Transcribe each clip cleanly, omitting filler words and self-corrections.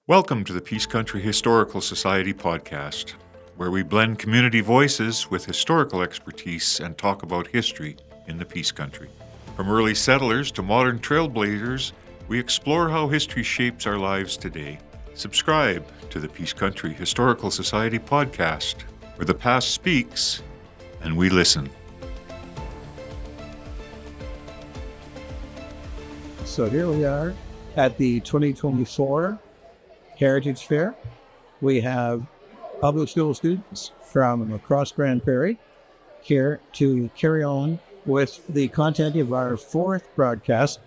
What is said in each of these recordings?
Welcome to the Peace Country Historical Society podcast, where we blend community voices with historical expertise and talk about history in the Peace Country. From early settlers to modern trailblazers, we explore how history shapes our lives today. Subscribe to the Peace Country Historical Society podcast, where the past speaks and we listen. So here we are at the 2024 Heritage Fair. We have public school students from across Grande Prairie here to carry on with the content of our fourth broadcast,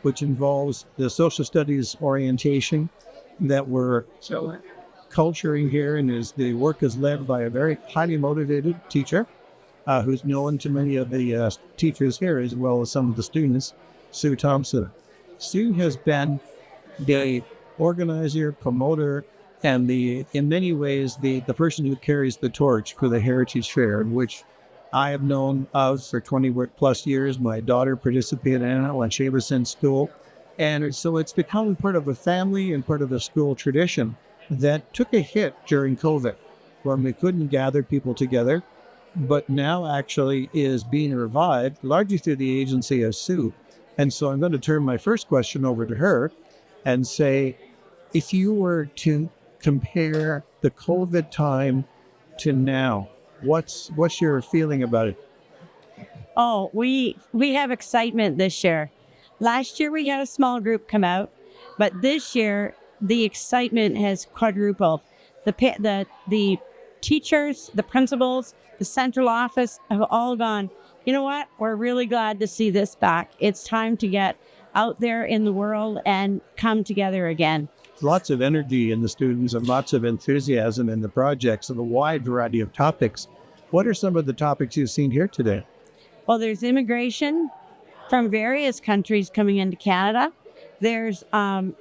which involves the social studies orientation that we're culturing here, and the work is led by a very highly motivated teacher who's known to many of the teachers here as well as some of the students, Sue Thompson. Sue has been the organizer, promoter, and in many ways the person who carries the torch for the Heritage Fair, which I have known of for 20 plus years. My daughter participated in it when she was in school. And so it's become part of a family and part of a school tradition that took a hit during COVID, when we couldn't gather people together, but now actually is being revived largely through the agency of Sue. And so I'm going to turn my first question over to her and say, if you were to compare the COVID time to now, what's your feeling about it? Oh, we have excitement this year. Last year we had a small group come out, but this year the excitement has quadrupled. The teachers, the principals, the central office have all gone, you know what? We're really glad to see this back. It's time to get out there in the world and come together again. Lots of energy in the students and lots of enthusiasm in the projects and a wide variety of topics. What are some of the topics you've seen here today? Well, there's immigration from various countries coming into Canada. There's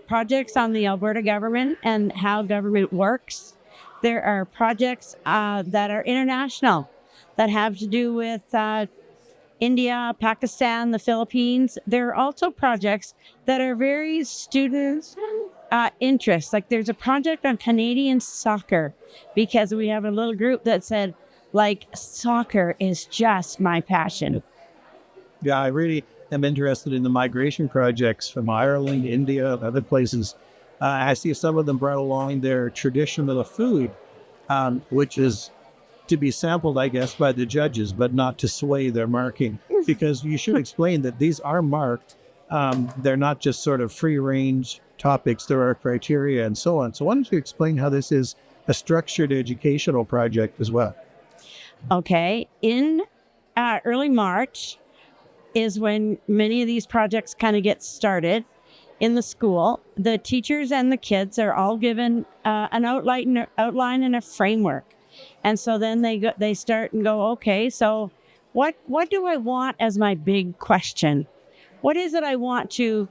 projects on the Alberta government and how government works. There are projects that are international that have to do with India, Pakistan, the Philippines. There are also projects that are very student interest. Like there's a project on Canadian soccer, because we have a little group that said, like, soccer is just my passion. Yeah, I really am interested in the migration projects from Ireland, India, and other places. I see some of them brought along their traditional food, which is to be sampled, I guess, by the judges, but not to sway their marking. Because you should explain that these are marked. They're not just sort of free-range topics. There are criteria and so on. So why don't you explain how this is a structured educational project as well? Okay. In early March is when many of these projects kind of get started in the school. The teachers and the kids are all given an outline and a framework. And so then they start and go, okay, so what do I want as my big question? What is it I want to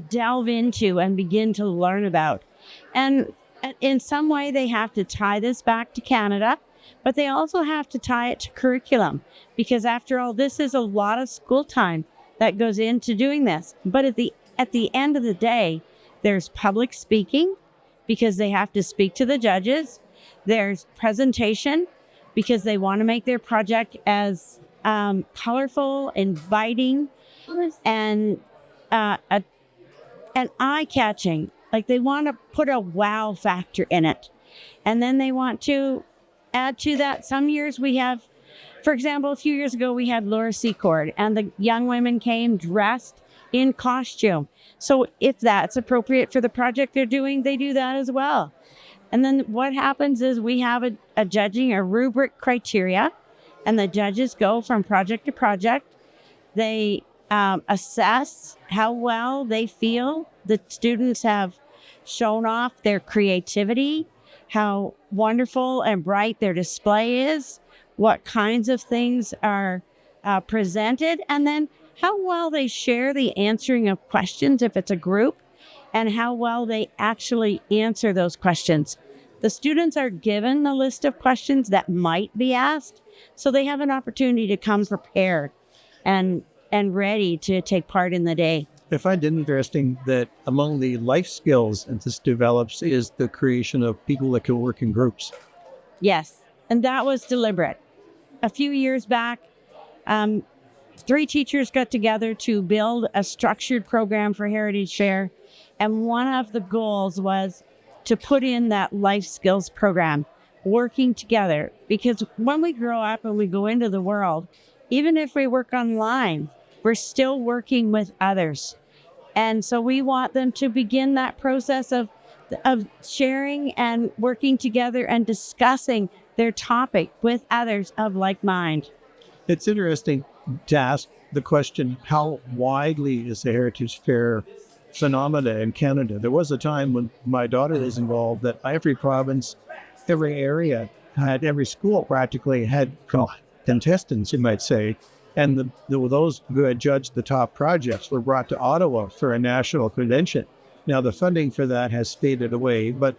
delve into and begin to learn about? And in some way, they have to tie this back to Canada, but they also have to tie it to curriculum, because after all, this is a lot of school time that goes into doing this. But at the end of the day, there's public speaking, because they have to speak to the judges. There's presentation, because they want to make their project as colorful, inviting, and eye-catching. Like they want to put a wow factor in it. And then they want to add to that. Some years we have, for example, a few years ago, we had Laura Secord, and the young women came dressed in costume. So if that's appropriate for the project they're doing, they do that as well. And then what happens is we have a judging, a rubric criteria, and the judges go from project to project. They assess how well they feel the students have shown off their creativity, how wonderful and bright their display is, what kinds of things are presented, and then how well they share the answering of questions if it's a group, and how well they actually answer those questions. The students are given a list of questions that might be asked, so they have an opportunity to come prepared and ready to take part in the day. I find it interesting that among the life skills that this develops is the creation of people that can work in groups. Yes, and that was deliberate. A few years back, 3 teachers got together to build a structured program for Heritage Fair, and one of the goals was to put in that life skills program, working together. Because when we grow up and we go into the world, even if we work online, we're still working with others. And so we want them to begin that process of sharing and working together and discussing their topic with others of like mind. It's interesting to ask the question, how widely is the Heritage Fair phenomena in Canada? There was a time when my daughter was involved that every province, every area, every school practically had contestants, you might say. And those who had judged the top projects were brought to Ottawa for a national convention. Now, the funding for that has faded away, but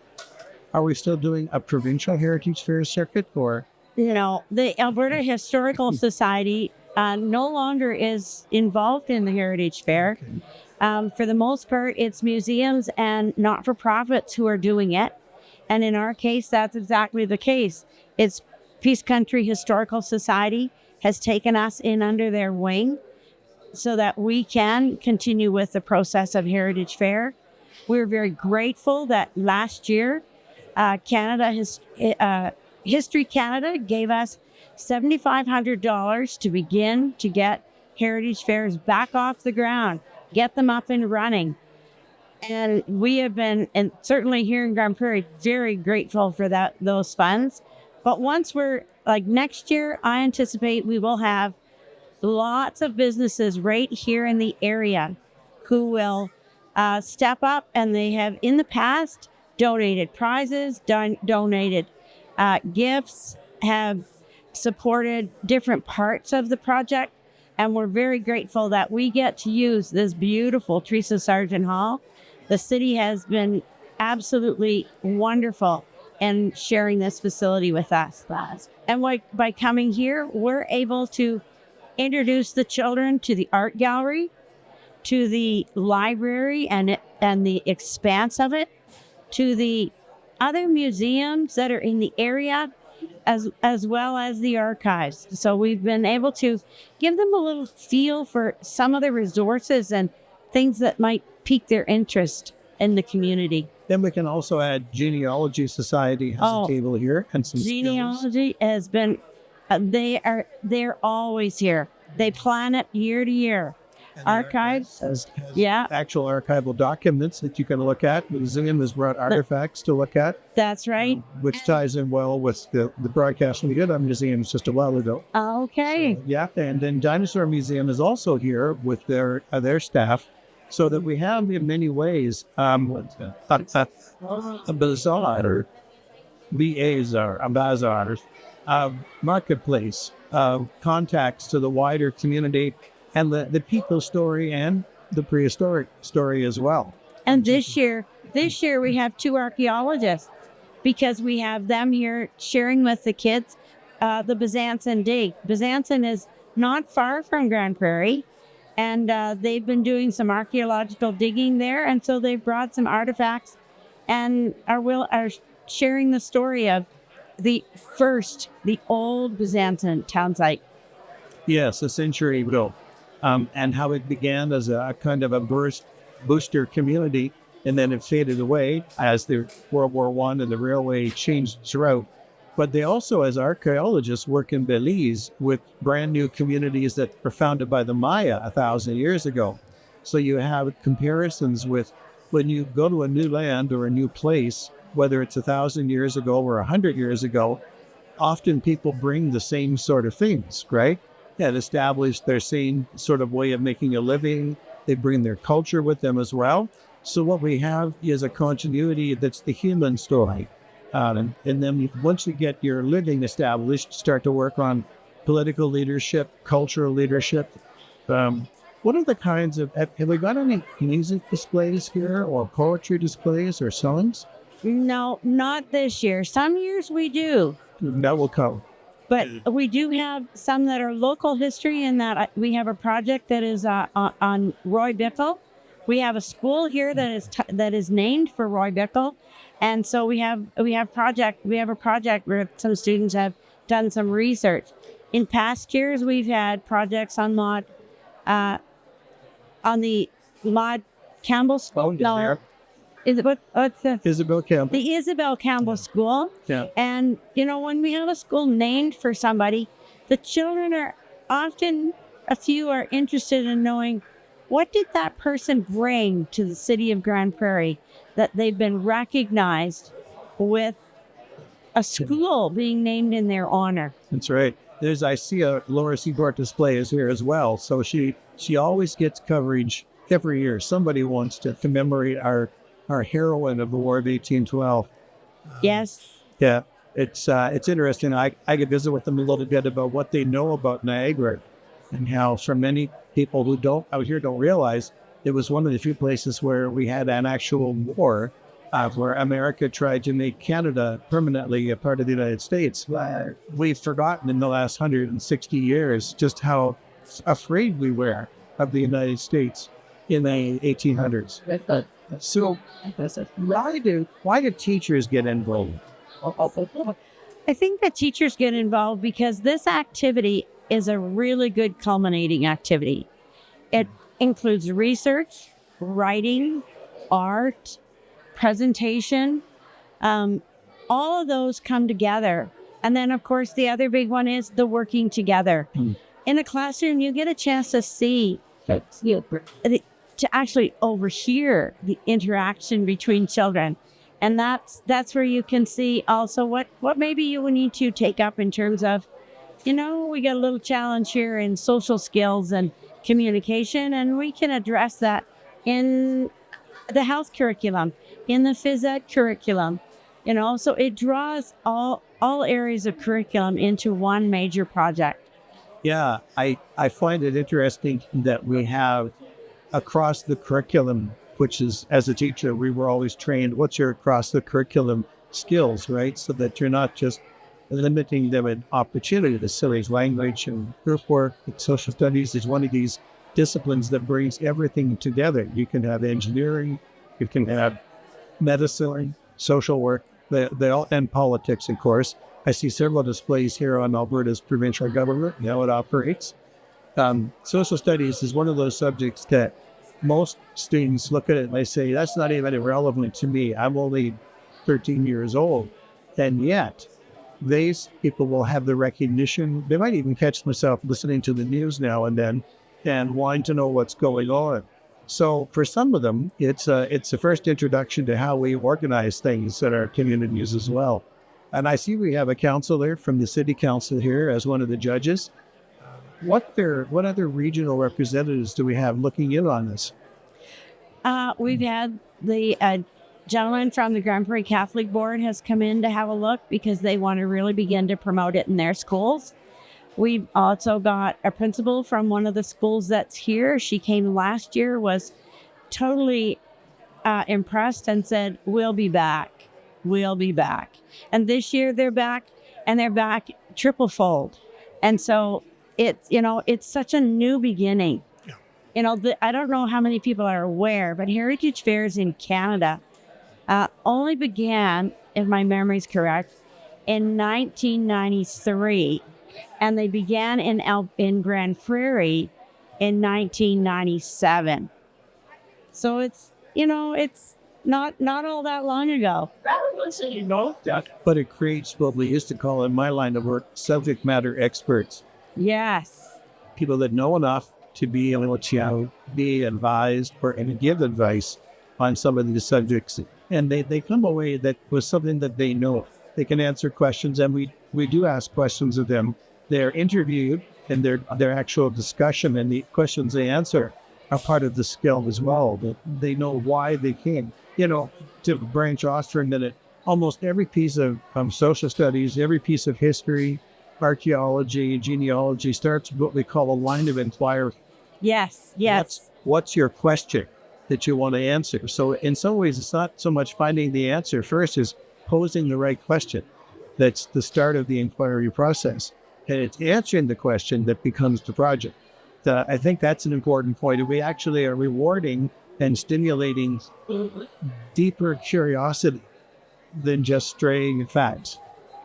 are we still doing a provincial Heritage Fair circuit? Or the Alberta Historical Society no longer is involved in the Heritage Fair. For the most part, it's museums and not-for-profits who are doing it. And in our case, that's exactly the case. It's Peace Country Historical Society has taken us in under their wing so that we can continue with the process of Heritage Fair. We're very grateful that last year, History Canada gave us $7,500 to begin to get Heritage Fairs back off the ground, get them up and running. And we have been, and certainly here in Grande Prairie, very grateful for those funds. But once next year, I anticipate we will have lots of businesses right here in the area who will step up, and they have in the past donated prizes, donated gifts, have supported different parts of the project. And we're very grateful that we get to use this beautiful Teresa Sargent Hall. The city has been absolutely wonderful in sharing this facility with us. And by coming here, we're able to introduce the children to the art gallery, to the library and the expanse of it, to the other museums that are in the area, as well as the archives. So we've been able to give them a little feel for some of the resources and things that might pique their interest in the community. Then we can also add Genealogy Society has a table here and some Genealogy has been, they're always here. They plan it year to year. Archives has actual archival documents that you can look at. The museum has brought artifacts to look at. That's right. Which ties in well with the broadcast we did on museums just a while ago. Okay. So, and then Dinosaur Museum is also here with their staff, so that we have in many ways a bazaar, marketplace, contacts to the wider community, and the people story and the prehistoric story as well. And this year we have 2 archaeologists, because we have them here sharing with the kids the Bezanson dig. Bezanson is not far from Grande Prairie, and they've been doing some archaeological digging there, and so they've brought some artifacts and are sharing the story of the old Bezanson town site. Yes, a century ago. And how it began as a kind of a booster community, and then it faded away as the World War I and the railway changed its route. But they also, as archaeologists, work in Belize with brand new communities that were founded by the Maya 1,000 years ago. So you have comparisons with when you go to a new land or a new place, whether it's 1,000 years ago or 100 years ago, often people bring the same sort of things, right? And establish their same sort of way of making a living. They bring their culture with them as well. So what we have is a continuity that's the human story. And then once you get your living established, start to work on political leadership, cultural leadership. What are the kinds of, have we got any music displays here or poetry displays or songs? No, not this year. Some years we do. That will come. But we do have some that are local history, in that we have a project that is on Roy Bickle, We have a school here that is named for Roy Bickle, and so we have a project where some students have done some research. In past years, we've had projects on the Maud Campbell School. There. Is it what's the Isabel Campbell. the Isabel Campbell School? Yeah. And when we have a school named for somebody, the children are often, a few are interested in knowing, what did that person bring to the city of Grande Prairie that they've been recognized with a school being named in their honor? That's right. I see a Laura Seaborg display is here as well. So she always gets coverage every year. Somebody wants to commemorate our heroine of the War of 1812. Yes. Yeah, it's interesting. I could visit with them a little bit about what they know about Niagara, and how for many people who don't realize it was one of the few places where we had an actual war, where America tried to make Canada permanently a part of the United States. We've forgotten in the last 160 years just how afraid we were of the United States in the 1800s. So why do teachers get involved? I think that teachers get involved because this activity is a really good culminating activity. It includes research, writing, art, presentation. All of those come together. And then, of course, the other big one is the working together. In a classroom, you get a chance to see, to actually overhear the interaction between children. And that's where you can see also what maybe you will need to take up in terms of, we got a little challenge here in social skills and communication, and we can address that in the health curriculum, in the phys ed curriculum, so it draws all areas of curriculum into one major project. Yeah, I find it interesting that we have across the curriculum, which is, as a teacher, we were always trained, what's your across the curriculum skills, right? So that you're not just limiting them in opportunity. The studies, language and group work, social studies is one of these disciplines that brings everything together. You can have engineering, you can have medicine, social work, they all, and politics, of course. I see several displays here on Alberta's provincial government, how it operates. Social studies is one of those subjects that most students look at it and they say, that's not even irrelevant to me. I'm only 13 years old. And yet, these people will have the recognition. They might even catch themselves listening to the news now and then and wanting to know what's going on. So for some of them, it's the first introduction to how we organize things in our communities as well. And I see we have a counselor from the city council here as one of the judges. What other regional representatives do we have looking in on this? We've had the gentleman from the Grande Prairie Catholic Board has come in to have a look because they want to really begin to promote it in their schools. We've also got a principal from one of the schools that's here. She came last year, was totally impressed and said, we'll be back. We'll be back. And this year they're back, and they're back triple fold. And so it's such a new beginning. Yeah. I don't know how many people are aware, but Heritage Fairs in Canada only began, if my memory's correct, in 1993. And they began in Grande Prairie in 1997. So it's not all that long ago. But it creates what we used to call in my line of work subject matter experts. Yes. People that know enough to be able to be advised or give advice on some of these subjects. And they come away that with something that they know. They can answer questions, and we do ask questions of them. They're interviewed, and their actual discussion and the questions they answer are part of the skill as well. That they know why they came. To branch off for a minute, almost every piece of social studies, every piece of history, archaeology, genealogy starts with what we call a line of inquiry. Yes. What's your question that you want to answer? So in some ways, it's not so much finding the answer first as posing the right question. That's the start of the inquiry process. And it's answering the question that becomes the project. I think that's an important point. We actually are rewarding and stimulating deeper curiosity than just straying facts.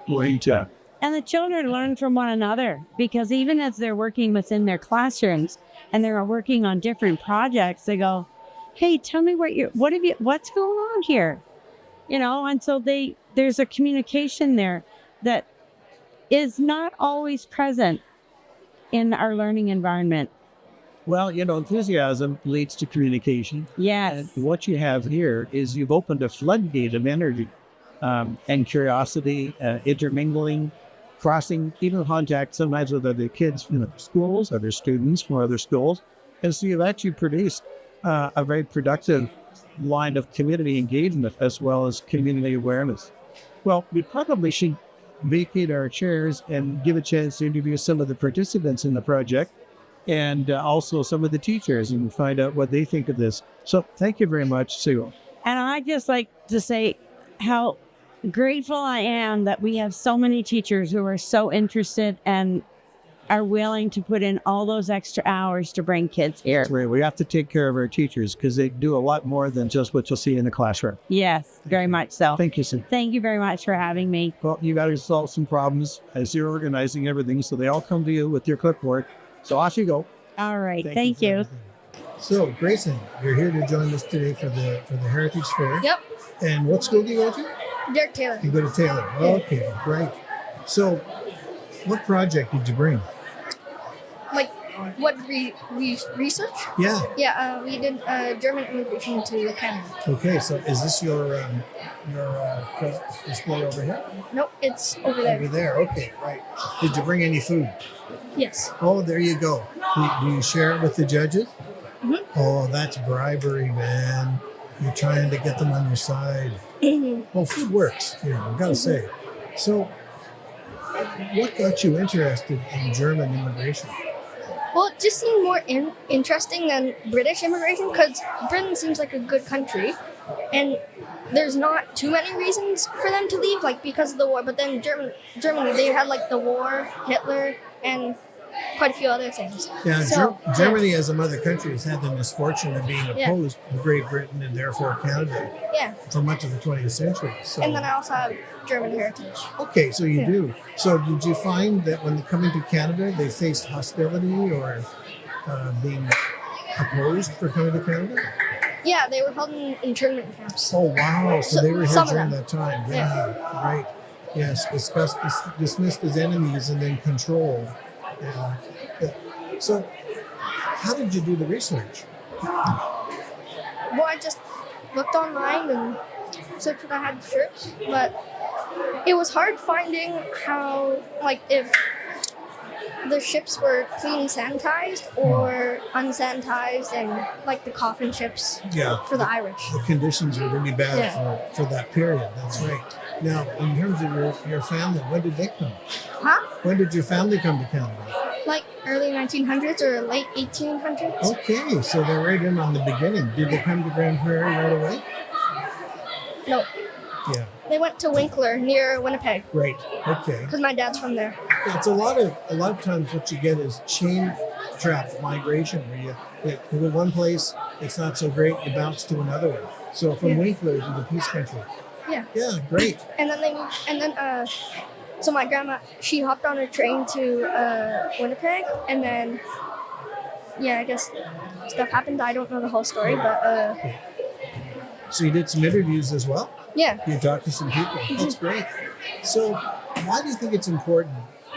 And the children learn from one another, because even as they're working within their classrooms and they're working on different projects, they go, "Hey, tell me what's going on here?" And so there's a communication there that is not always present in our learning environment. Well, enthusiasm leads to communication. Yes. And what you have here is you've opened a floodgate of energy and curiosity, intermingling, crossing, even contact sometimes with other kids from other schools, other students from other schools. And so you've actually produced a very productive line of community engagement as well as community awareness. Well, we probably should vacate our chairs and give a chance to interview some of the participants in the project and also some of the teachers and find out what they think of this. So thank you very much, Sue. And I'd just like to say how grateful I am that we have so many teachers who are so interested and are willing to put in all those extra hours to bring kids here. Right. We have to take care of our teachers because they do a lot more than just what you'll see in the classroom. Yes, very much so. Thank you, Sue. Thank you very much for having me. Well, you got to solve some problems as you're organizing everything, so they all come to you with your clipboard. So off you go. All right. Thank you. So, Grayson, you're here to join us today for the Heritage Fair. Yep. And what school do you go to? Derek Taylor. You go to Taylor. Okay, great. So, what project did you bring? Like, what research? Yeah. Yeah, we did German immigration to Canada. Okay, so is this your display over here? Nope, it's over there. Over there. Okay, right. Did you bring any food? Yes. Oh, there you go. Do you share it with the judges? Mm-hmm. Oh, that's bribery, man. You're trying to get them on your side. Mm-hmm. Well, food works, I've got to say. So, what got you interested in German immigration? Well, it just seemed more interesting than British immigration because Britain seems like a good country, and there's not too many reasons for them to leave, like because of the war. But then Germany, they had like the war, Hitler, and quite a few other things. Yeah, So, Germany as a mother country has had the misfortune of being opposed to Great Britain and therefore Canada Yeah. for much of the 20th century. So. And then I also have German heritage. Okay, so you do. So did you find that when coming to Canada, they faced hostility or being opposed for coming to Canada? Yeah, they were held in internment camps. Oh, wow. So they were here some of during them. that time. Yeah. Right. Yes, dismissed as enemies and then controlled. Yeah. So how did you do the research? Well, I just looked online and searched what I had to search, but it was hard finding how, like, if the ships were clean sanitized or unsanitized, and like the coffin ships for the Irish. The conditions are really bad for that period. That's right. Now, in terms of your family, when did they come? Huh? When did your family come to Canada? Like early 1900s or late 1800s. Okay, so they're right in on the beginning. Did they come to Grande Prairie right away? No, Yeah, they went to Winkler near Winnipeg right. Okay. because my dad's from there. It's a lot of times what you get is chain trap migration where you go to one place, it's not so great, you bounce to another one. So from Winkler to the Peace Country. Yeah. Yeah, great. And then they moved, and then so my grandma, she hopped on a train to Winnipeg, and then I guess stuff happened. I don't know the whole story, but So you did some interviews as well? yeah. You talked to some people. That's great. So why do you think it's important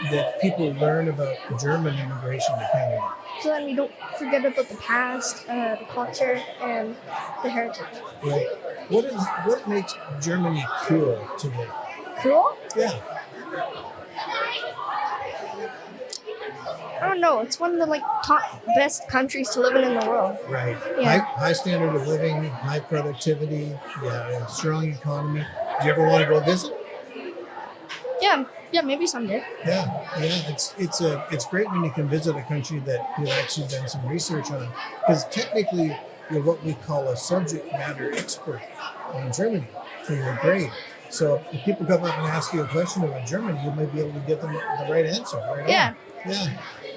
that people learn about German immigration to Canada? So then we don't forget about the past, the culture, and the heritage. Right. What makes Germany cool today? Cool? Yeah. I don't know. It's one of the top best countries to live in the world. Right. Yeah. High standard of living, high productivity, strong economy. Do you ever want to go visit? Yeah, maybe someday. Yeah. It's great when you can visit a country that you've actually done some research on, because technically you're what we call a subject matter expert on Germany for your grade. So if people come up and ask you a question about Germany, you might be able to give them the right answer. Right Yeah. on. Yeah.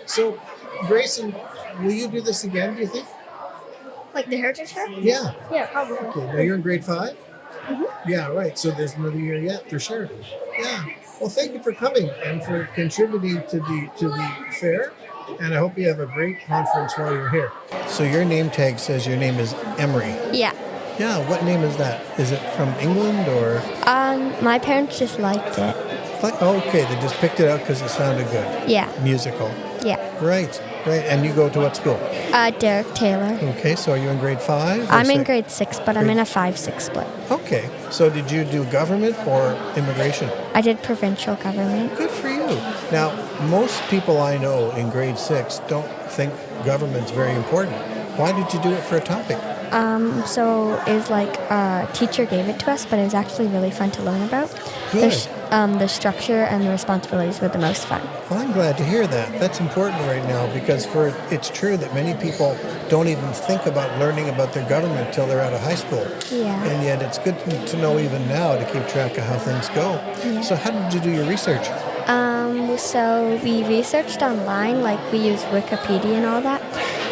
So, Grayson, will you do this again, do you think? Like the Heritage Fair? Yeah. Yeah, probably. Okay. Now you're in grade 5? Mm-hmm. Yeah, right. So there's another year yet for sure. Yeah. Well, thank you for coming and for contributing to the fair. And I hope you have a great conference while you're here. So your name tag says your name is Emery. Yeah. Yeah. What name is that? Is it from England or? My parents just liked it. Like, oh, okay. They just picked it out because it sounded good. Yeah. Musical. Yeah. Right. Right. And you go to what school? Derek Taylor. Okay. So are you in grade 5? I'm in grade 6, but I'm in a 5-6 split. Okay. So did you do government or immigration? I did provincial government. Good for you. Now, most people I know in grade 6 don't think government's very important. Why did you do it for a topic? So it was like a teacher gave it to us, but it was actually really fun to learn about. Good. The structure and the responsibilities were the most fun. Well, I'm glad to hear that. That's important right now because it's true that many people don't even think about learning about their government till they're out of high school. Yeah. And yet it's good to know even now to keep track of how things go. Yeah. So how did you do your research? So we researched online, like we used Wikipedia and all that,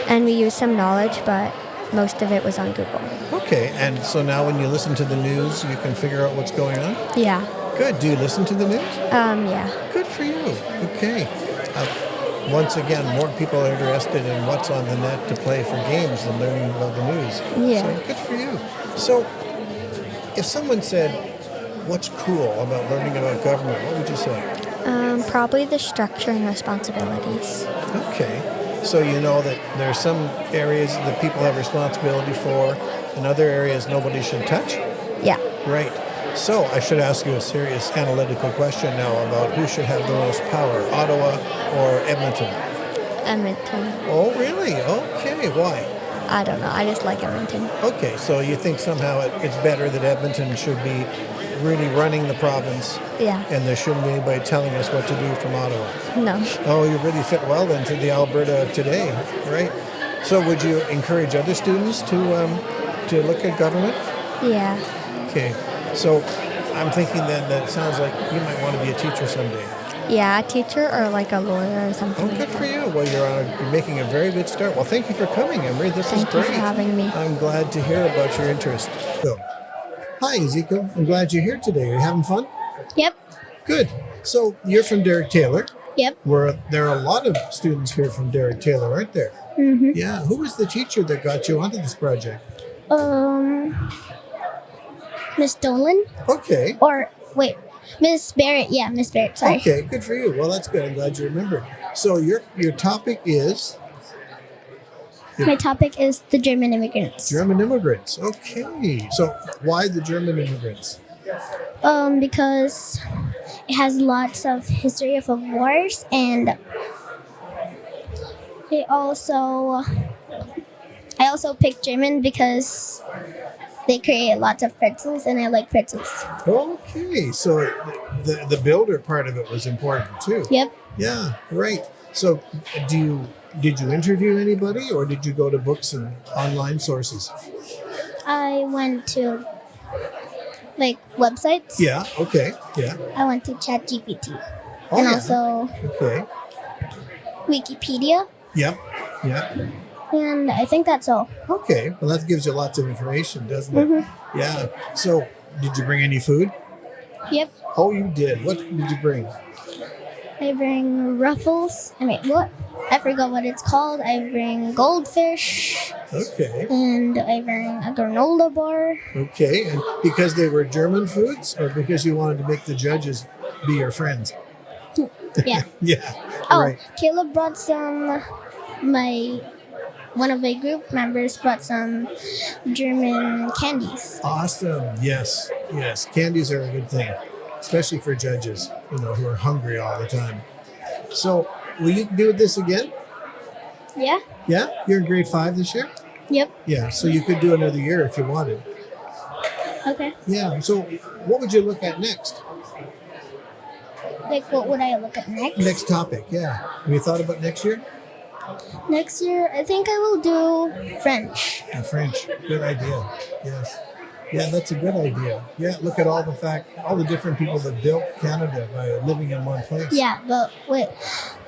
and we used some knowledge, but most of it was on Google. Okay, and so now when you listen to the news, you can figure out what's going on? Yeah. Good. Do you listen to the news? Yeah. Good for you. Okay. Once again, more people are interested in what's on the net to play for games than learning about the news. Yeah. So good for you. So if someone said, what's cool about learning about government, what would you say? Probably the structure and responsibilities. Okay. So you know that there are some areas that people have responsibility for and other areas nobody should touch? Yeah. Right. So I should ask you a serious analytical question now about who should have the most power, Ottawa or Edmonton? Edmonton. Oh, really? Okay. Why? I don't know. I just like Edmonton. Okay. So you think somehow it's better that Edmonton should be really running the province Yeah. and there shouldn't be anybody telling us what to do from Ottawa? No. Oh, you really fit well then to the Alberta of today, right? So would you encourage other students to look at government? Yeah. Okay. So I'm thinking then that it sounds like you might want to be a teacher someday. Yeah, a teacher or like a lawyer or something Oh, like good that. for you. Well, you're making a very good start. Well, thank you for coming, Emery. This is Thank you great. for having me. I'm glad to hear about your interest. So, hi, Ezekiel. I'm glad you're here today. Are you having fun? Yep. Good. So you're from Derek Taylor. Yep. Where there are a lot of students here from Derek Taylor, aren't there? Mm-hmm. Yeah. Who was the teacher that got you onto this project? Miss Dolan? Okay. Or, wait, Miss Barrett. Yeah, Miss Barrett. Sorry. Okay, good for you. Well, that's good. I'm glad you remembered. So your topic is My topic is the German immigrants. German immigrants. Okay. So why the German immigrants? Because it has lots of history of wars, and I also picked German because they create lots of pretzels, and I like pretzels. Okay. So the builder part of it was important too. Yep. Yeah. Right. So did you interview anybody or did you go to books and online sources? I went to websites. Yeah. Okay. Yeah. I went to ChatGPT. Oh, and yeah. also Okay. Wikipedia. Yep. Yeah. And I think that's all. Okay. Well, that gives you lots of information, doesn't it? Mm-hmm. Yeah. So did you bring any food? Yep. Oh, you did. What did you bring? I bring ruffles. I forgot what it's called. I bring goldfish. Okay. And I bring a granola bar. Okay. And because they were German foods or because you wanted to make the judges be your friends? Yeah. Yeah. Oh, Right. Caleb brought some. One of my group members brought some German candies. Awesome. Yes. Yes. Candies are a good thing, especially for judges, who are hungry all the time. So, will you do this again? Yeah. Yeah? You're in grade 5 this year? Yep. Yeah. So you could do another year if you wanted. Okay. Yeah. So what would you look at next? What would I look at next? Next topic. Yeah. Have you thought about next year? Next year, I think I will do French. French. Good idea. Yes. Yeah, that's a good idea. Yeah, look at all the different people that built Canada by living in one place. Yeah, but wait,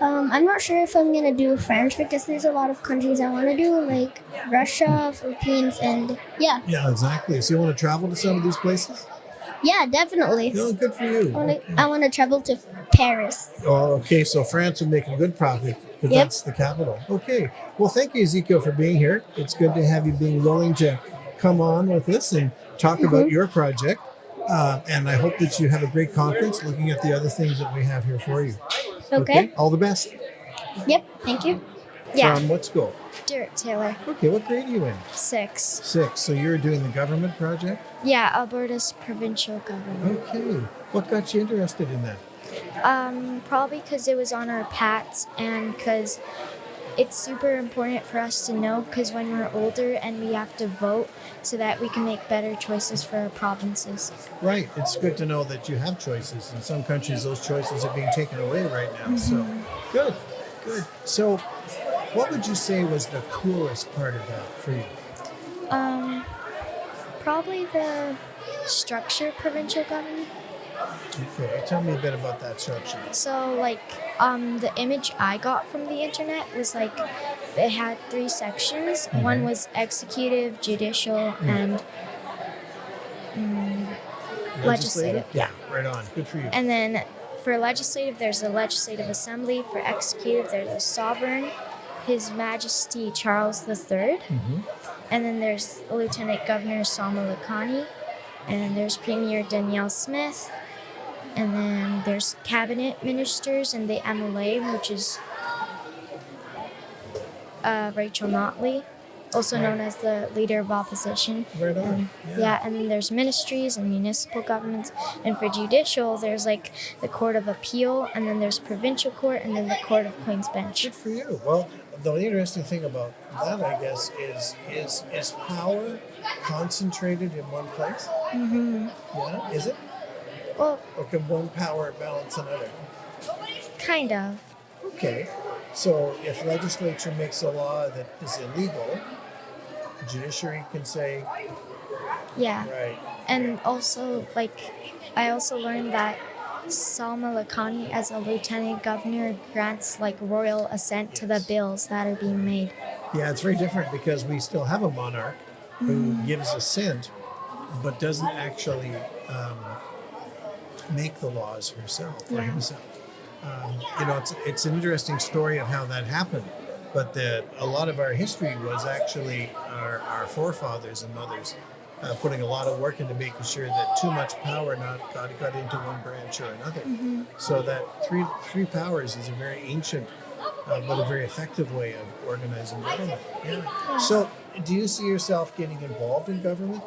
I'm not sure if I'm gonna do French because there's a lot of countries I want to do, like Russia, Philippines, and yeah. Yeah, exactly. So you want to travel to some of these places? Yeah, definitely. No, good for you. I want to travel to Paris. Oh, okay. So France would make a good project because Yep. that's the capital. Okay. Well, thank you, Ezekiel, for being here. It's good to have you being willing to come on with us and talk about your project. And I hope that you have a great conference looking at the other things that we have here for you. Okay. All the best. Yep. Thank you. Yeah. From what school? Derek Taylor, Okay. What grade are you in? 6. 6. So you're doing the government project? Yeah, Alberta's provincial government. Okay. What got you interested in that? Probably because it was on our PATs and because it's super important for us to know because when we're older and we have to vote so that we can make better choices for our provinces. Right. It's good to know that you have choices. In some countries, those choices are being taken away right now. So good. So what would you say was the coolest part of that for you? Probably the structure provincial government. Okay. Tell me a bit about that structure. So the image I got from the internet was like it had 3 sections. One was executive, judicial, and legislative. Yeah. Right on. Good for you. And then for legislative, there's a legislative assembly. For executive, there's a sovereign, His Majesty Charles III. And then there's Lieutenant Governor Salma Lakhani. And there's Premier Danielle Smith. And then there's cabinet ministers and the MLA, which is Rachel Notley, also known as the Leader of Opposition. Right on. And then there's ministries and municipal governments. And for judicial, there's like the Court of Appeal, and then there's Provincial Court, and then the Court of Queen's Bench. Good for you. Well, the interesting thing about that, I guess, is power concentrated in one place? Yeah, is it? Well, Or can one power balance another? kind of. Okay. So if legislature makes a law that is illegal, judiciary can say, Yeah. right. And also, I also learned that Salma Lakhani, as a lieutenant governor, grants royal assent to the bills that are being made. Yeah, it's very different because we still have a monarch who gives assent, but doesn't actually make the laws herself or himself. It's an interesting story of how that happened, but a lot of our history was actually our forefathers and mothers putting a lot of work into making sure that too much power not got into one branch or another. So that three powers is a very ancient but a very effective way of organizing government. Yeah. So do you see yourself getting involved in government?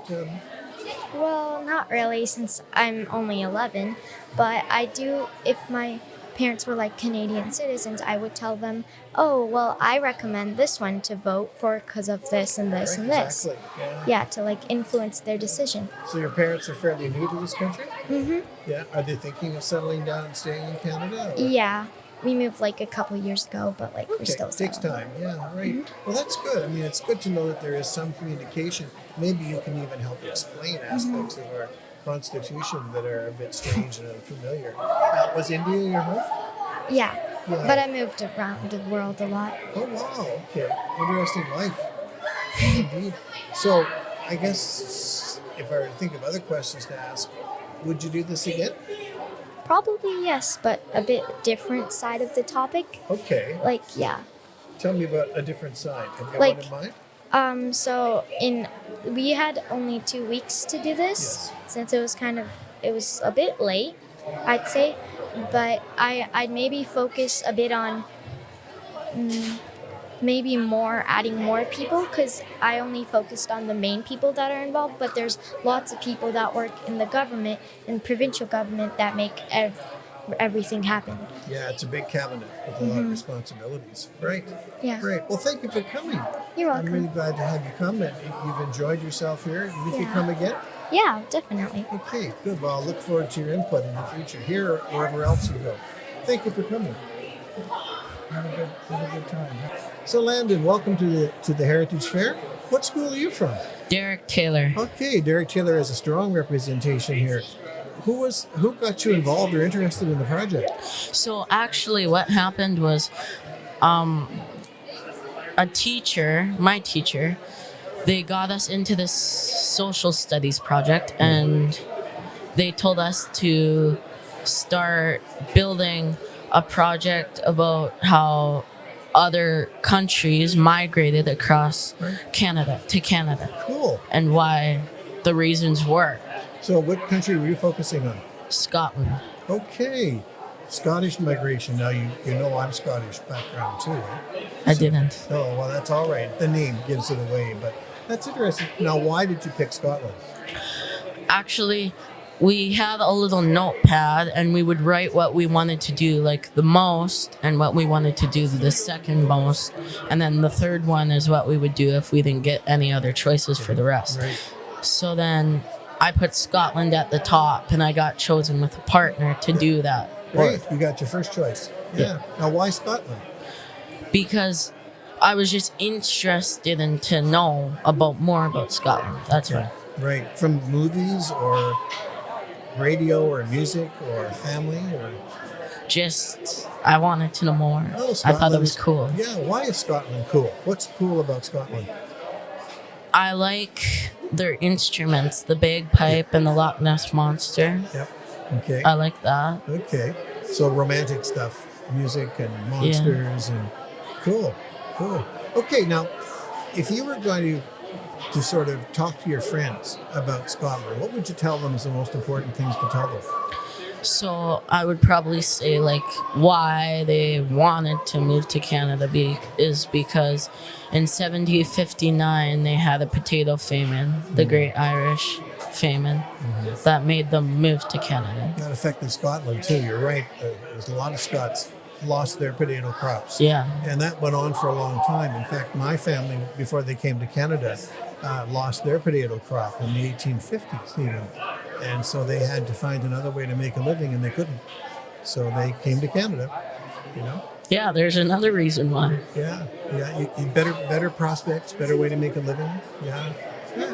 Well, not really, since I'm only 11, but I do, if my parents were Canadian citizens, I would tell them, oh, well, I recommend this one to vote for because of this and this and this. Exactly. Yeah, to influence their decision. So your parents are fairly new to this country? Mm-hmm. Yeah. Are they thinking of settling down and staying in Canada? Or? Yeah. We moved a couple years ago, but we're still it takes settling. time. Yeah, right. Well, that's good. I mean, it's good to know that there is some communication. Maybe you can even help explain aspects of our Constitution that are a bit strange and unfamiliar. Was India your home? Yeah, but I moved around the world a lot. Oh, wow. Okay. Interesting life. Indeed. So, I guess if I were to think of other questions to ask, would you do this again? Probably yes, but a bit different side of the topic. Okay. Yeah. Tell me about a different side. Have you got one in mind? So we had only 2 weeks to do this, since it was a bit late, I'd say, but I'd maybe focus a bit on maybe adding more people, because I only focused on the main people that are involved, but there's lots of people that work in the government, in provincial government, that make everything happen. Yeah, it's a big cabinet with a lot of responsibilities. Right. Yeah. Great. Well, thank you for coming. You're welcome. I'm really glad to have you come, and if you've enjoyed yourself here, you think you'll come again? Yeah, definitely. Okay, good. Well, I'll look forward to your input in the future, here or wherever else you go. Thank you for coming. Have a good time. So, Landon, welcome to the Heritage Fair. What school are you from? Derek Taylor. Okay, Derek Taylor has a strong representation here. Who got you involved or interested in the project? So actually what happened was my teacher, they got us into this social studies project, and they told us to start building a project about how other countries migrated across Canada. Cool. And why the reasons were. So what country were you focusing on? Scotland. Okay. Scottish migration. Now, you know I'm Scottish background too, right? I didn't. Oh, well, that's all right. The name gives it away, but that's interesting. Now, why did you pick Scotland? Actually, we had a little notepad, and we would write what we wanted to do, like the most, and what we wanted to do the second most. And then the third one is what we would do if we didn't get any other choices for the rest. Right. So then I put Scotland at the top, and I got chosen with a partner to do that. Great. You got your first choice. Yeah. Now, why Scotland? Because I was just interested in to know more about Scotland. That's right. Right. From movies or radio or music or family or... Just, I wanted to know more. Oh, I thought it was cool. Yeah, why is Scotland cool? What's cool about Scotland? I like their instruments, the bagpipe and the Loch Ness Monster. Yep. Okay. I like that. Okay. So romantic stuff, music and monsters and cool. Okay, now, if you were going to sort of talk to your friends about Scotland, what would you tell them is the most important things to tell them? So I would probably say why they wanted to move to Canada is because in 1759 they had a potato famine, the Great Irish Famine, that made them move to Canada. That affected Scotland too. You're right. There's a lot of Scots lost their potato crops. Yeah. And that went on for a long time. In fact, my family, before they came to Canada, lost their potato crop in the 1850s even. And so they had to find another way to make a living, and they couldn't. So they came to Canada, Yeah, there's another reason why. Yeah. You better prospects, better way to make a living. Yeah,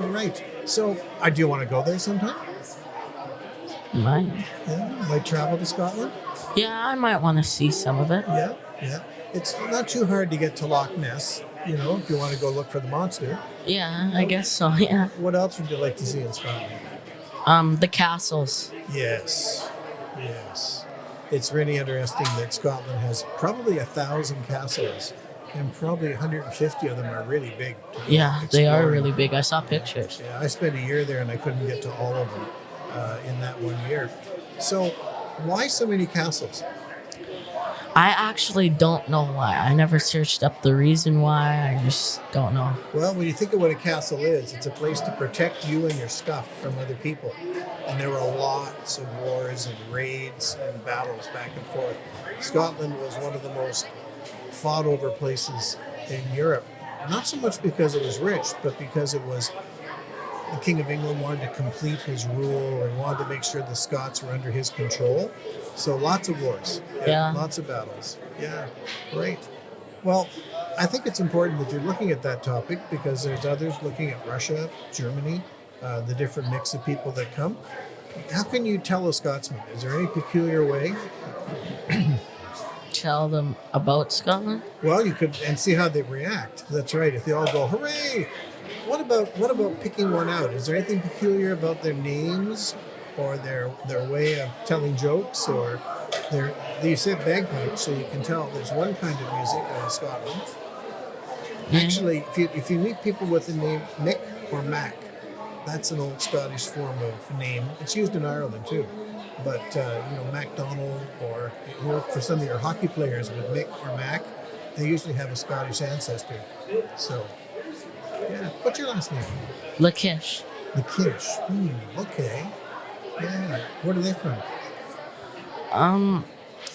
right. So, do you want to go there sometime? Might. Yeah, might travel to Scotland? Yeah, I might want to see some of it. Yeah. It's not too hard to get to Loch Ness, if you want to go look for the monster. Yeah, I guess so, yeah. What else would you like to see in Scotland? The castles. Yes. It's really interesting that Scotland has probably 1,000 castles, and probably 150 of them are really big. Yeah, they are really big. I saw pictures. Yeah, I spent a year there, and I couldn't get to all of them in that 1 year. So, why so many castles? I actually don't know why. I never searched up the reason why. I just don't know. Well, when you think of what a castle is, it's a place to protect you and your stuff from other people. And there were lots of wars and raids and battles back and forth. Scotland was one of the most fought over places in Europe. Not so much because it was rich, but because it was the King of England wanted to complete his rule and wanted to make sure the Scots were under his control. So lots of wars. Yeah. Lots of battles. Yeah, great. Well, I think it's important that you're looking at that topic because there's others looking at Russia, Germany, the different mix of people that come. How can you tell a Scotsman? Is there any peculiar way? Tell them about Scotland? Well, you could, and see how they react. That's right. If they all go, hooray! What about picking one out? Is there anything peculiar about their names or their way of telling jokes or you said bagpipes, so you can tell there's one kind of music in Scotland. Actually, if you meet people with the name Mick or Mac, that's an old Scottish form of name. It's used in Ireland too. But MacDonald or for some of your hockey players with Mick or Mac, they usually have a Scottish ancestor. So, yeah. What's your last name? Lakish. Lakish. Okay. Yeah. Where are they from?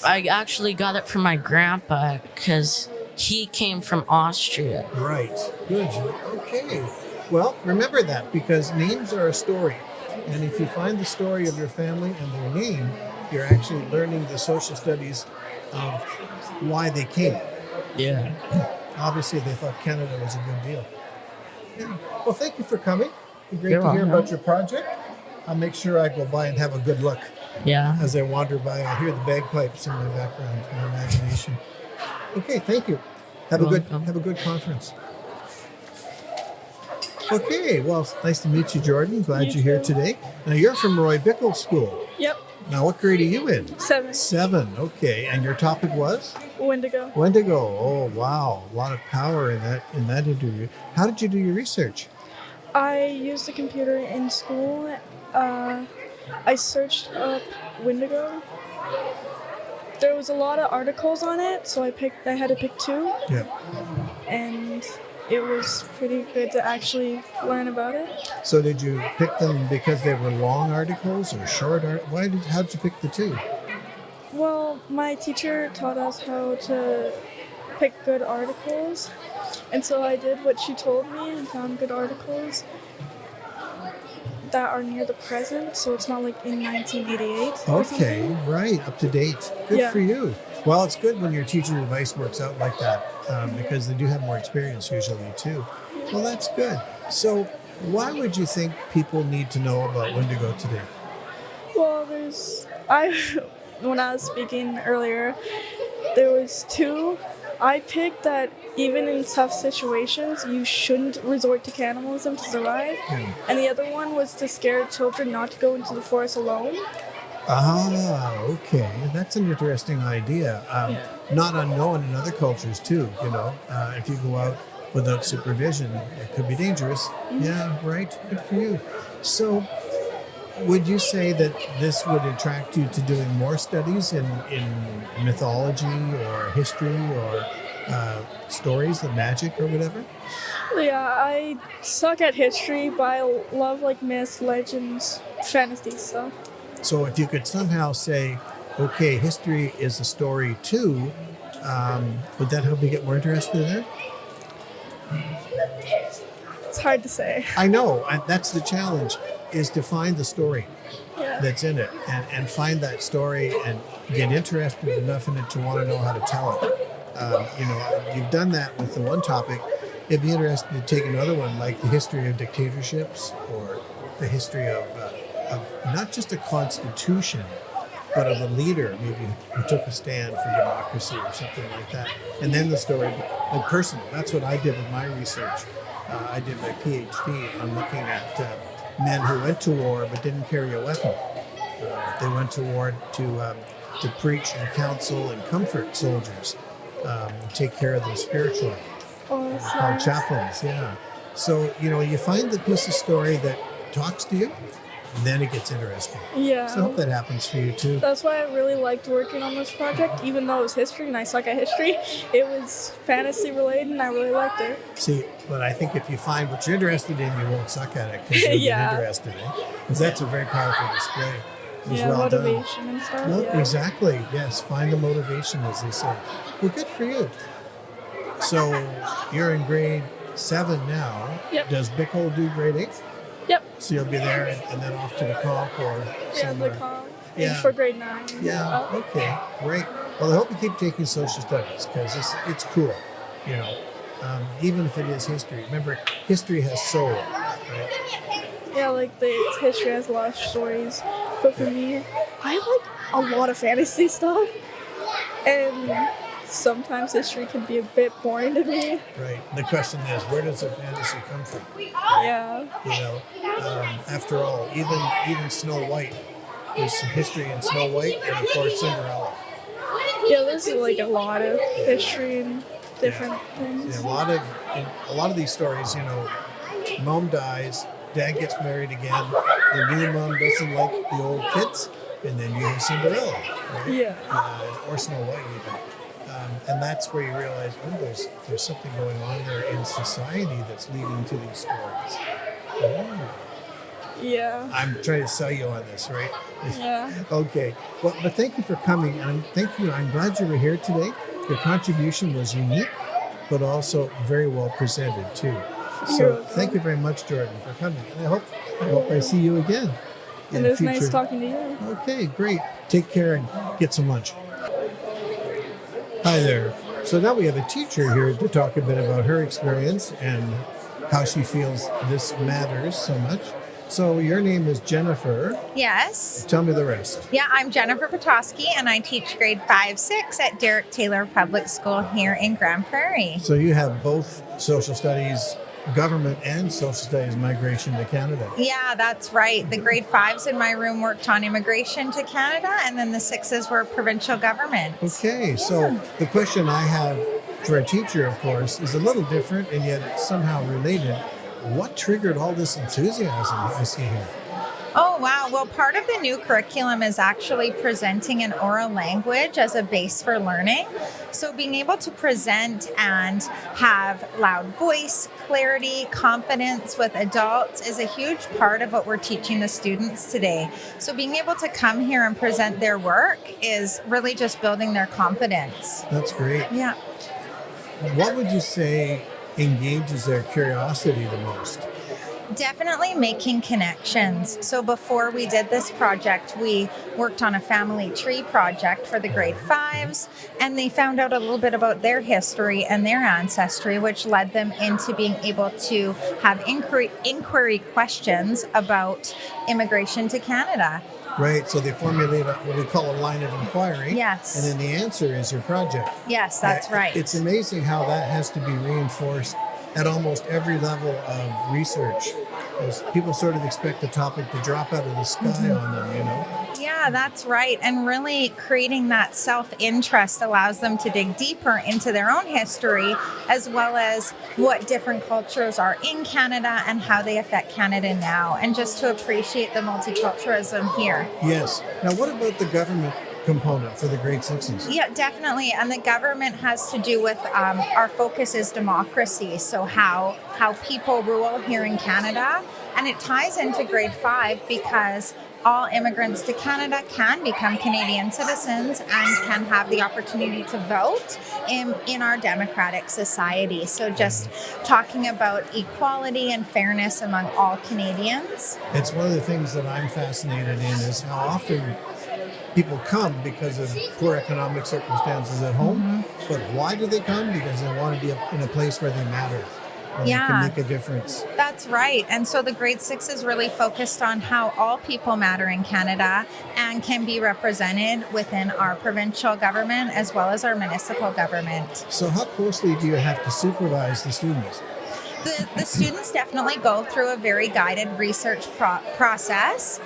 I actually got it from my grandpa because he came from Austria. Right. Good. Okay. Well, remember that because names are a story. And if you find the story of your family and their name, you're actually learning the social studies of why they came. Yeah. Obviously, they thought Canada was a good deal. Yeah. Well, thank you for coming. Great You're to hear welcome. about your project. I'll make sure I go by and have a good look. Yeah. As I wander by, I hear the bagpipes in my background, my imagination. Okay, thank you. Have You're a good welcome. conference. Okay, well, it's nice to meet you, Jordan. Glad you're here today. Now, you're from Roy Bickle School. Yep, Now, what grade are you in? 7. 7. Okay, and your topic was Wendigo. Wendigo. Oh, wow, a lot of power in that interview. How did you do your research? I used a computer in school. I searched up Wendigo. There was a lot of articles on it, so I had to pick 2, Yeah. and it was pretty good to actually learn about it. So, did you pick them because they were long articles or short articles? How did you pick the 2? Well, my teacher taught us how to pick good articles, and so I did what she told me and found good articles that are near the present, so it's not like in 1988 or Okay, something. right, up to date. Good Yeah. for you. Well, it's good when your teacher's advice works out like that because they do have more experience usually too. Well, that's good. So, why would you think people need to know about Wendigo today? Well, when I was speaking earlier, there was 2. I picked that even in tough situations, you shouldn't resort to cannibalism to survive. Yeah. And the other one was to scare children not to go into the forest alone. Ah, okay. That's an interesting idea. Not unknown in other cultures too, if you go out without supervision, it could be dangerous. Yeah, right. Good for you. So, would you say that this would attract you to doing more studies in mythology or history or stories of magic or whatever? Yeah, I suck at history, but I love like myths, legends, fantasy stuff. So if you could somehow say, okay, history is a story too, would that help you get more interested in it? It's hard to say. I know, and that's the challenge, is to find the story Yeah. that's in it and find that story and get interested enough in it to want to know how to tell it. You've done that with the one topic. It'd be interesting to take another one like the history of dictatorships or the history of not just a constitution, but of a leader maybe who took a stand for democracy or something like that. And then the story, like personal. That's what I did with my research. I did my PhD on looking at men who went to war but didn't carry a weapon. They went to war to preach and counsel and comfort soldiers, take care of them spiritually. Oh, that's Called nice. chaplains, yeah. So, you find the piece of story that talks to you, then it gets interesting. Yeah. So I hope that happens for you too. That's why I really liked working on this project, even though it was history and I suck at history. It was fantasy related and I really liked it. See, but I think if you find what you're interested in, you won't suck at it because you'll Yeah. get interested in it. Because that's a very powerful display. It was Yeah, well done. motivation and stuff. Well, Yeah. exactly. Yes, find the motivation, as they say. Well, good for you. So you're in grade 7 now. Yep. Does Bickle do grade 8? Yep. So you'll be there and then off to the comp or Yeah, somewhere. the comp. Yeah. For grade 9. Yeah. Okay. Great. Well, I hope you keep taking social studies because it's cool. Even if it is history. Remember, history has soul. Right? Yeah, like the history has a lot of stories. But for me, I like a lot of fantasy stuff. And sometimes history can be a bit boring to me. Right. The question is, where does the fantasy come from? Yeah. After all, even Snow White. There's some history in Snow White and of course Cinderella. Yeah, there's like a lot of history and different things. Yeah, a lot of these stories, mom dies, dad gets married again, the new mom doesn't like the old kids, and then you have Cinderella, right? Yeah. Or Snow White even. And that's where you realize, there's something going on there in society that's leading to these stories. Oh. Yeah. I'm trying to sell you on this, right? Yeah. Okay. Well, but thank you for coming, and thank you. I'm glad you were here today. Your contribution was unique, but also very well presented too. You're So welcome. thank you very much, Jordan, for coming. And I hope I see you again. And it was nice talking to you. Okay, great. Take care and get some lunch. Hi there. So now we have a teacher here to talk a bit about her experience and how she feels this matters so much. So your name is Jennifer. Yes. Tell me the rest. Yeah, I'm Jennifer Petoskey, and I teach grade 5-6 at Derek Taylor Public School here in Grande Prairie. So you have both social studies, government, and social studies migration to Canada. Yeah, that's right. The grade 5s in my room worked on immigration to Canada, and then the 6s were provincial government. Okay, so the question I have for a teacher, of course, is a little different, and yet it's somehow related. What triggered all this enthusiasm I see here? Oh, wow. Well, part of the new curriculum is actually presenting an oral language as a base for learning. So being able to present and have loud voice, clarity, confidence with adults is a huge part of what we're teaching the students today. So being able to come here and present their work is really just building their confidence. That's great. Yeah. What would you say engages their curiosity the most? Definitely making connections. So before we did this project, we worked on a family tree project for the grade 5s, and they found out a little bit about their history and their ancestry, which led them into being able to have inquiry questions about immigration to Canada. Right, so they formulate what we call a line of inquiry. Yes. And then the answer is your project. Yes, that's right. It's amazing how that has to be reinforced at almost every level of research. As people sort of expect the topic to drop out of the sky on them, you know? Yeah, that's right. And really creating that self-interest allows them to dig deeper into their own history, as well as what different cultures are in Canada and how they affect Canada now, and just to appreciate the multiculturalism here. Yes. Now, what about the government component for the grade 6s? Yeah, definitely. And the government has to do with our focus is democracy. So how people rule here in Canada. And it ties into grade 5 because all immigrants to Canada can become Canadian citizens and can have the opportunity to vote in our democratic society. So just talking about equality and fairness among all Canadians. It's one of the things that I'm fascinated in is how often people come because of poor economic circumstances at home. But why do they come? Because they want to be in a place where they matter. Where they can make a difference. That's right. And so the grade 6 is really focused on how all people matter in Canada and can be represented within our provincial government as well as our municipal government. So how closely do you have to supervise the students? The students definitely go through a very guided research process.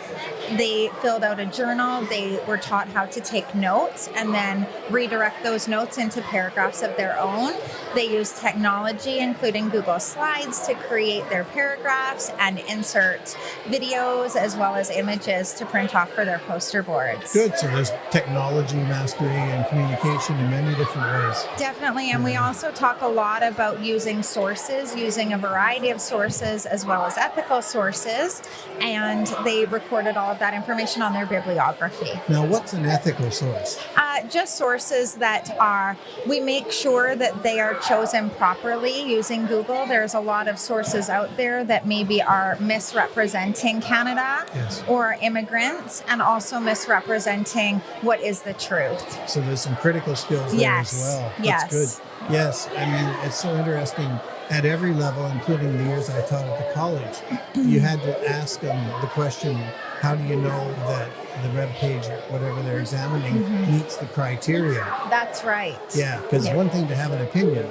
They filled out a journal. They were taught how to take notes and then redirect those notes into paragraphs of their own. They use technology, including Google Slides, to create their paragraphs and insert videos as well as images to print off for their poster boards. Good. So there's technology mastery and communication in many different ways. Definitely. And we also talk a lot about using sources, using a variety of sources as well as ethical sources, and they recorded all of that information on their bibliography. Now, what's an ethical source? Just sources that we make sure that they are chosen properly using Google. There's a lot of sources out there that maybe are misrepresenting Canada or immigrants, and also misrepresenting what is the truth. So there's some critical skills there as well. That's good. Yes, I mean, it's so interesting. At every level, including the years I taught at the college, you had to ask them the question, how do you know that the web page or whatever they're examining meets the criteria? That's right. Yeah, because it's one thing to have an opinion.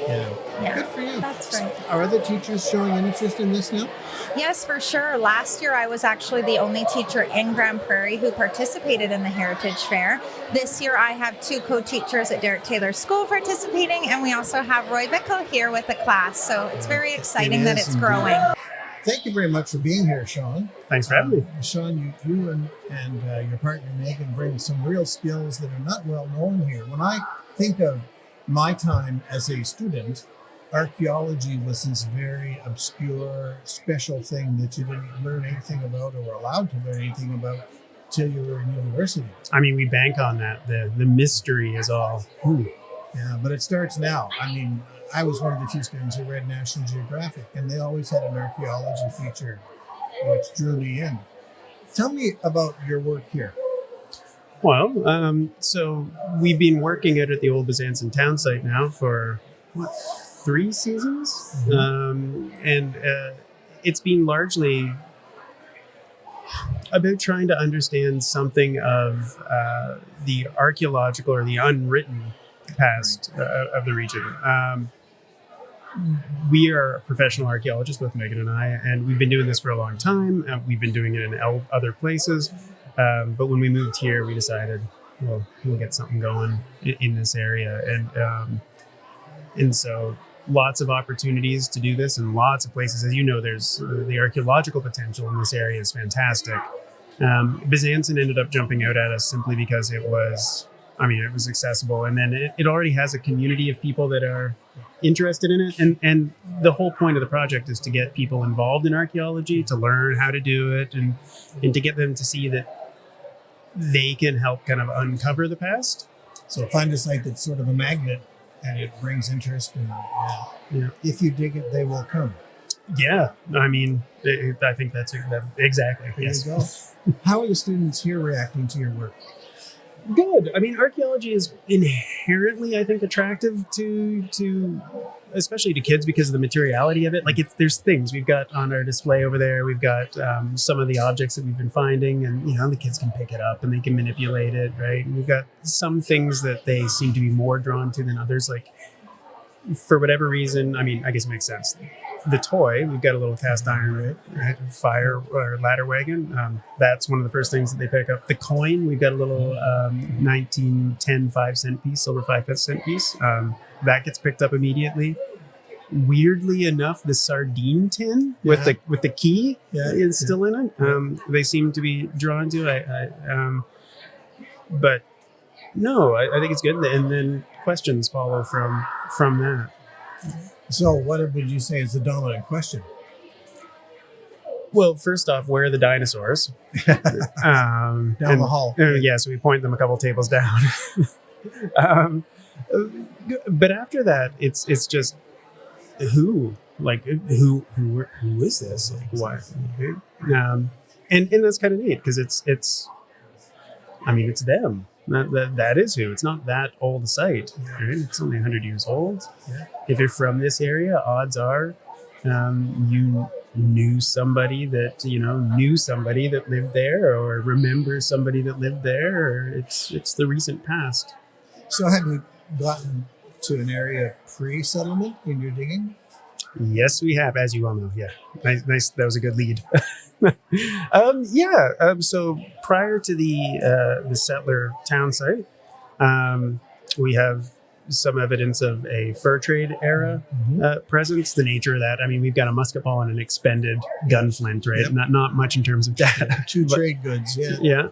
Yeah. Good for you. That's right. Are other teachers showing an interest in this now? Yes, for sure. Last year, I was actually the only teacher in Grande Prairie who participated in the Heritage Fair. This year, I have 2 co-teachers at Derek Taylor School participating, and we also have Roy Bickle here with the class. So it's very exciting that it's growing. Thank you very much for being here, Sean. Thanks for having me. Sean, you and your partner Megan bring some real skills that are not well known here. When I think of my time as a student, archaeology was this very obscure, special thing that you didn't learn anything about or were allowed to learn anything about till you were in university. I mean, we bank on that. The mystery is all. Yeah, but it starts now. I mean, I was one of the few students who read National Geographic, and they always had an archaeology feature, which drew me in. Tell me about your work here. Well, so we've been working out at the old Bezanson town site now for, 3 seasons, and it's been largely about trying to understand something of the archaeological or the unwritten past of the region. We are professional archaeologists, both Megan and I, and we've been doing this for a long time. We've been doing it in other places. But when we moved here, we decided, well, we'll get something going in this area. And so lots of opportunities to do this in lots of places. As you know, there's the archaeological potential in this area is fantastic. Bezanson ended up jumping out at us simply because it was accessible. And then it already has a community of people that are interested in it. And the whole point of the project is to get people involved in archaeology, to learn how to do it, and to get them to see that they can help kind of uncover the past. So find a site that's sort of a magnet and it brings interest. And if you dig it, they will come. Yeah. I mean, I think that's exactly. There you go. How are the students here reacting to your work? Good. I mean, archaeology is inherently, I think, attractive to especially to kids because of the materiality of it. Like, there's things we've got on our display over there. We've got some of the objects that we've been finding, and the kids can pick it up and they can manipulate it, right? And we've got some things that they seem to be more drawn to than others. Like, for whatever reason, I mean, I guess it makes sense. The toy, we've got a little cast iron fire or ladder wagon. That's one of the first things that they pick up. The coin, we've got a little 1910 5-cent piece, silver 5-cent piece. That gets picked up immediately. Weirdly enough, the sardine tin with the key is still in it. They seem to be drawn to it. But no, I think it's good. And then questions follow from that. So what would you say is the dominant question? Well, first off, where are the dinosaurs? Down the hall. Yeah, so we point them a couple tables down. But after that, it's just who? Like, who is this? Like, why? And that's kind of neat because it's them. That is who. It's not that old a site. Right? It's only 100 years old. Yeah. If you're from this area, odds are you knew somebody that lived there, or remembers somebody that lived there, or it's the recent past. So have you gotten to an area pre-settlement in your digging? Yes, we have, as you all know. Yeah, nice. That was a good lead. So prior to the settler town site, we have some evidence of a fur trade era presence. The nature of that, I mean, we've got a musket ball and an expended gun flint, right? Yep. Not much in terms of data. Two trade goods, yeah. Yeah.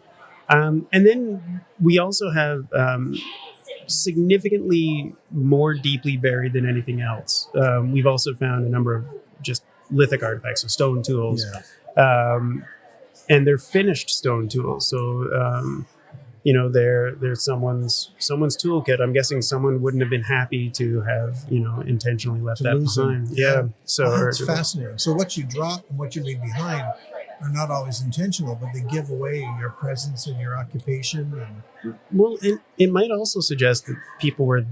And then we also have significantly more deeply buried than anything else. We've also found a number of just lithic artifacts, so stone tools. Yeah. And they're finished stone tools. So, they're someone's toolkit. I'm guessing someone wouldn't have been happy to have, intentionally left that behind. Yeah. So that's fascinating. So what you drop and what you leave behind are not always intentional, but they give away your presence and your occupation. Well, it might also suggest that people were,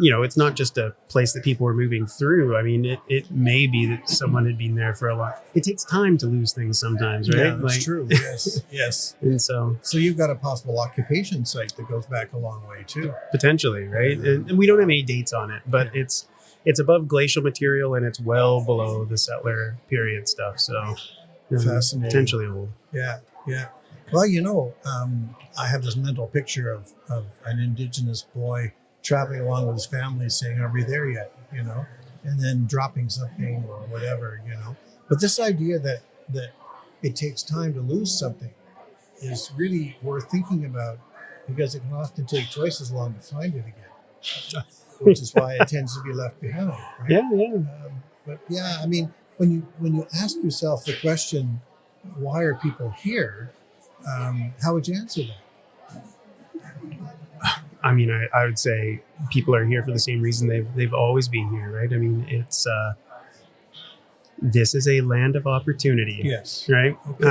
it's not just a place that people were moving through. I mean, it may be that someone had been there for a while. It takes time to lose things sometimes, right? Yeah, that's true. Yes, yes. And so you've got a possible occupation site that goes back a long way too. Potentially, right? And we don't have any dates on it, but it's above glacial material and it's well below the settler period stuff. So fascinating. Potentially old. Yeah, yeah. Well, I have this mental picture of an Indigenous boy traveling along with his family saying, "Are we there yet?" And then dropping something or whatever, But this idea that it takes time to lose something is really worth thinking about, because it can often take twice as long to find it again, which is why it tends to be left behind. Right? Yeah. But yeah, I mean, when you ask yourself the question, why are people here? How would you answer that? I mean, I would say people are here for the same reason they've always been here, right? I mean, it's this is a land of opportunity. Yes. Right. Okay.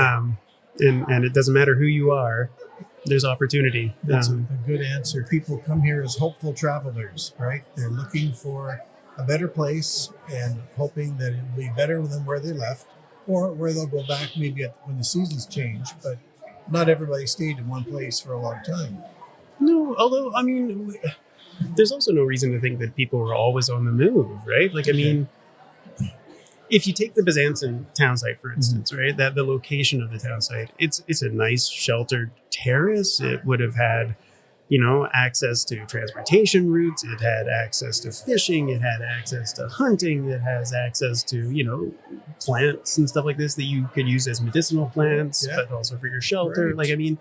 And it doesn't matter who you are. There's opportunity. That's a good answer. People come here as hopeful travelers, right? They're looking for a better place and hoping that it'll be better than where they left, or where they'll go back maybe when the seasons change. But not everybody stayed in one place for a long time. No, although, I mean, there's also no reason to think that people were always on the move, right? Like, I mean, if you take the Bezanson town site, for instance, right, that the location of the town site, it's a nice sheltered terrace. It would have had, access to transportation routes. It had access to fishing. It had access to hunting. It has access to, plants and stuff like this that you could use as medicinal plants, but also for your shelter. Right. Like, I mean,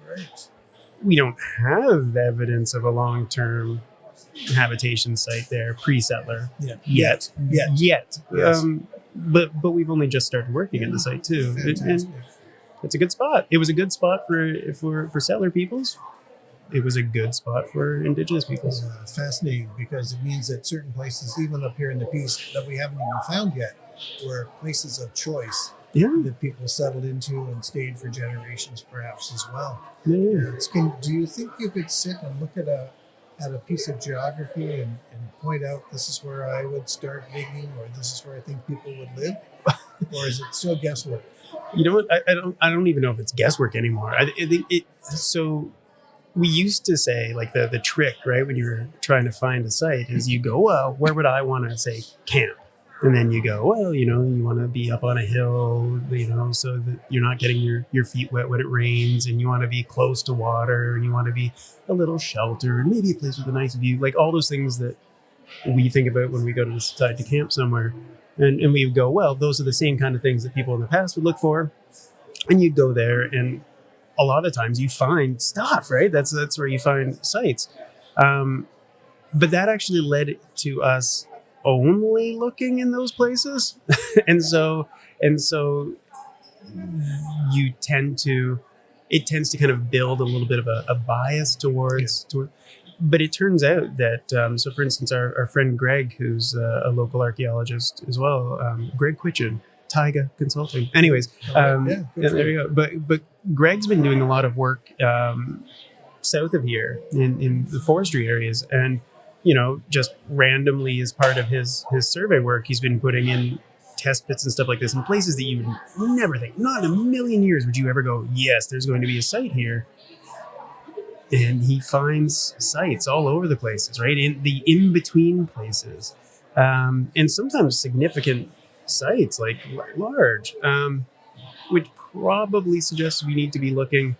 we don't have evidence of a long-term habitation site there, pre-settler, yet. Yes. But we've only just started working at the site too. And it's a good spot. It was a good spot for settler peoples. It was a good spot for Indigenous peoples. It's fascinating because it means that certain places, even up here in the Peace, that we haven't even found yet, were places of choice that people settled into and stayed for generations, perhaps as well. Do you think you could sit and look at a piece of geography and point out this is where I would start digging, or this is where I think people would live, or is it still guesswork? You know what? I don't even know if it's guesswork anymore. I think it. So we used to say, like, the trick, right, when you're trying to find a site is you go, well, where would I want to say camp? And then you go, well, you want to be up on a hill, so that you're not getting your feet wet when it rains, and you want to be close to water, and you want to be a little sheltered, maybe a place with a nice view, like all those things that we think about when we go to decide to camp somewhere. And we would go, well, those are the same kind of things that people in the past would look for. And you'd go there, and a lot of times you find stuff, right? That's where you find sites. But that actually led to us only looking in those places. and so it tends to kind of build a little bit of a bias towards. But it turns out that, so for instance, our friend Greg, who's a local archaeologist as well, Greg Quitchin, Taiga Consulting. Anyways, there you go. But Greg's been doing a lot of work south of here in the forestry areas, and just randomly as part of his survey work, he's been putting in test pits and stuff like this in places that you would never think, not in a million years would you ever go, yes, there's going to be a site here. And he finds sites all over the places, right? In the in-between places. And sometimes significant sites, like large, which probably suggests we need to be looking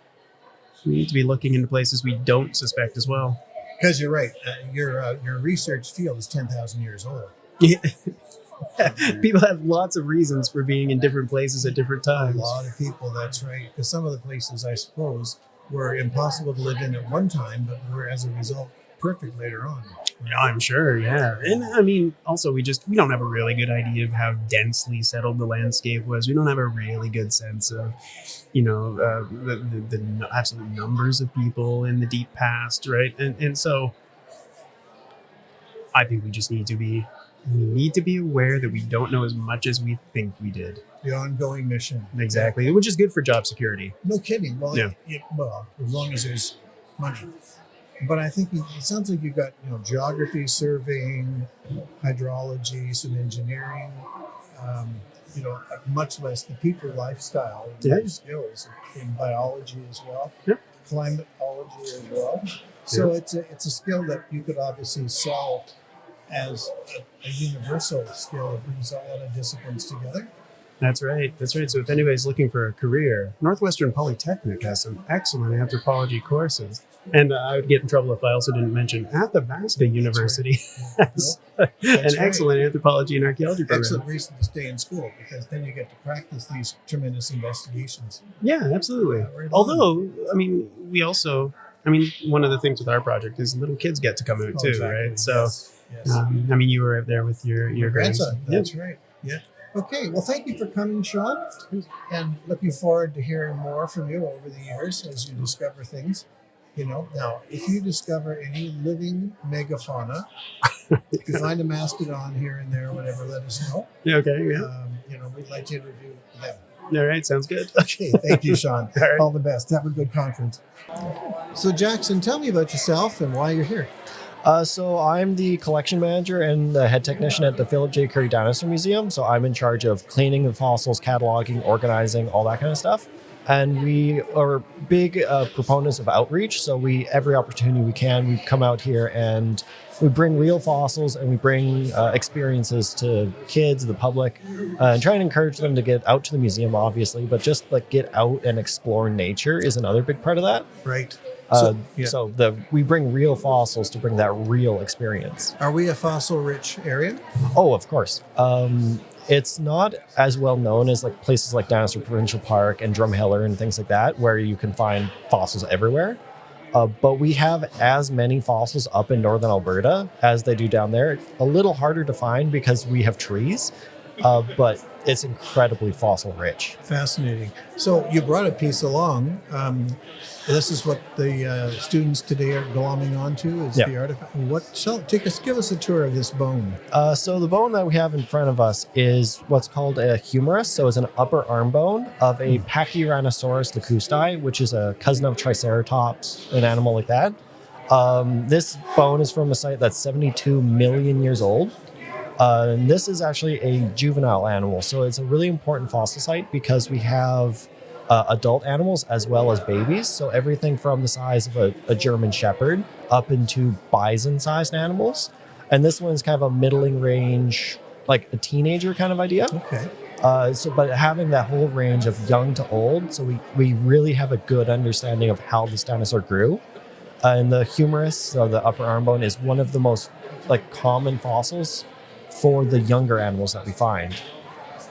into places we don't suspect as well. Because you're right. Your research field is 10,000 years old. Yeah. People have lots of reasons for being in different places at different times. A lot of people, that's right. Because some of the places, I suppose, were impossible to live in at one time, but were, as a result, perfect later on. Yeah, I'm sure, yeah. And I mean, also, we don't have a really good idea of how densely settled the landscape was. We don't have a really good sense of, the absolute numbers of people in the deep past, right? And so I think we just need to be aware that we don't know as much as we think we did. The ongoing mission. Exactly, which is good for job security. No kidding. Well, as long as there's money. But I think it sounds like you've got, geography, surveying, hydrology, some engineering, much less the people lifestyle and life skills in biology as well, climatology as well. So it's a skill that you could obviously sell as a universal skill that brings a lot of disciplines together. That's right. So if anybody's looking for a career, Northwestern Polytechnic has some excellent anthropology courses. And I would get in trouble if I also didn't mention Athabasca University has an excellent anthropology and archaeology program. Excellent reason to stay in school, because then you get to practice these tremendous investigations. Yeah, absolutely. Although, one of the things with our project is little kids get to come out too, exactly. Right? So, yes. You were up there with your grandson. That's right. Yeah. Okay, well, thank you for coming, Sean, and looking forward to hearing more from you over the years as you discover things. Now, if you discover any living megafauna, if you find a mastodon here and there, whatever, let us know. Yeah, okay, yeah. We'd like to interview them. All right, sounds good. Okay, thank you, Sean. All the best. Have a good conference. So, Jackson, tell me about yourself and why you're here. So I'm the collection manager and the head technician at the Philip J. Currie Dinosaur Museum. So I'm in charge of cleaning the fossils, cataloging, organizing, all that kind of stuff. And we are big proponents of outreach. So every opportunity we can, we come out here and we bring real fossils and we bring experiences to kids, the public, and try and encourage them to get out to the museum, obviously, but just like get out and explore nature is another big part of that. Right. We bring real fossils to bring that real experience. Are we a fossil-rich area? Oh, of course. It's not as well known as like places like Dinosaur Provincial Park and Drumheller and things like that, where you can find fossils everywhere. But we have as many fossils up in northern Alberta as they do down there. A little harder to find because we have trees, but it's incredibly fossil rich. Fascinating. So you brought a piece along. This is what the students today are glomming onto is the artifact. Give us a tour of this bone. So the bone that we have in front of us is what's called a humerus. So it's an upper arm bone of a Pachyrhinosaurus leucosti, which is a cousin of Triceratops, an animal like that. This bone is from a site that's 72 million years old. And this is actually a juvenile animal. So it's a really important fossil site because we have adult animals as well as babies. So everything from the size of a German Shepherd up into bison-sized animals. And this one's kind of a middling range, like a teenager kind of idea. Okay. But having that whole range of young to old, so we really have a good understanding of how this dinosaur grew. And the humerus, so the upper arm bone, is one of the most common fossils for the younger animals that we find,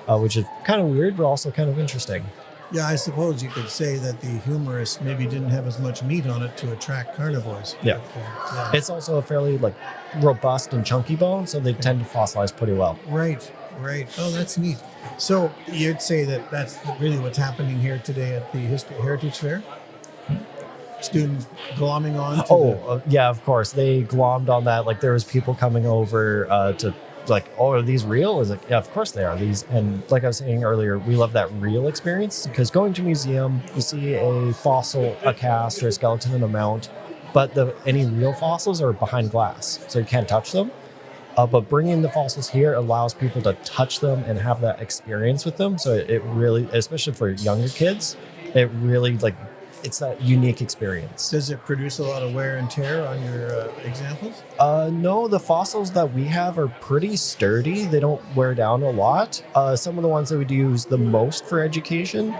which is kind of weird, but also kind of interesting. Yeah, I suppose you could say that the humerus maybe didn't have as much meat on it to attract carnivores. Yeah. It's also a fairly robust and chunky bone, so they tend to fossilize pretty well. Right. Oh, that's neat. So you'd say that that's really what's happening here today at the Heritage Fair? Students glomming on? Yeah, of course. They glommed on that. There was people coming over to are these real? I was yeah, of course they are. These, and like I was saying earlier, we love that real experience because going to a museum, you see a fossil, a cast, or a skeleton in a mount, but any real fossils are behind glass, so you can't touch them. But bringing the fossils here allows people to touch them and have that experience with them. So it really, especially for younger kids, it really it's that unique experience. Does it produce a lot of wear and tear on your examples? No, the fossils that we have are pretty sturdy. They don't wear down a lot. Some of the ones that we use the most for education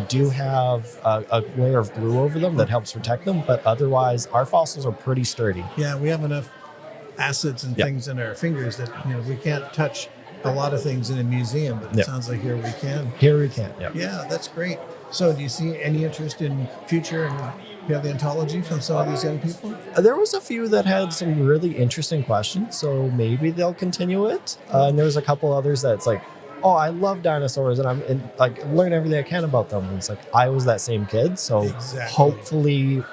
do have a layer of glue over them that helps protect them, but otherwise our fossils are pretty sturdy. Yeah, we have enough acids and things in our fingers that we can't touch a lot of things in a museum, but it sounds like here we can. Here we can, yeah. Yeah, that's great. So do you see any interest in future and paleontology from some of these young people? There was a few that had some really interesting questions, so maybe they'll continue it. And there was a couple others that's I love dinosaurs and I'm learn everything I can about them. And it's I was that same kid, so hopefully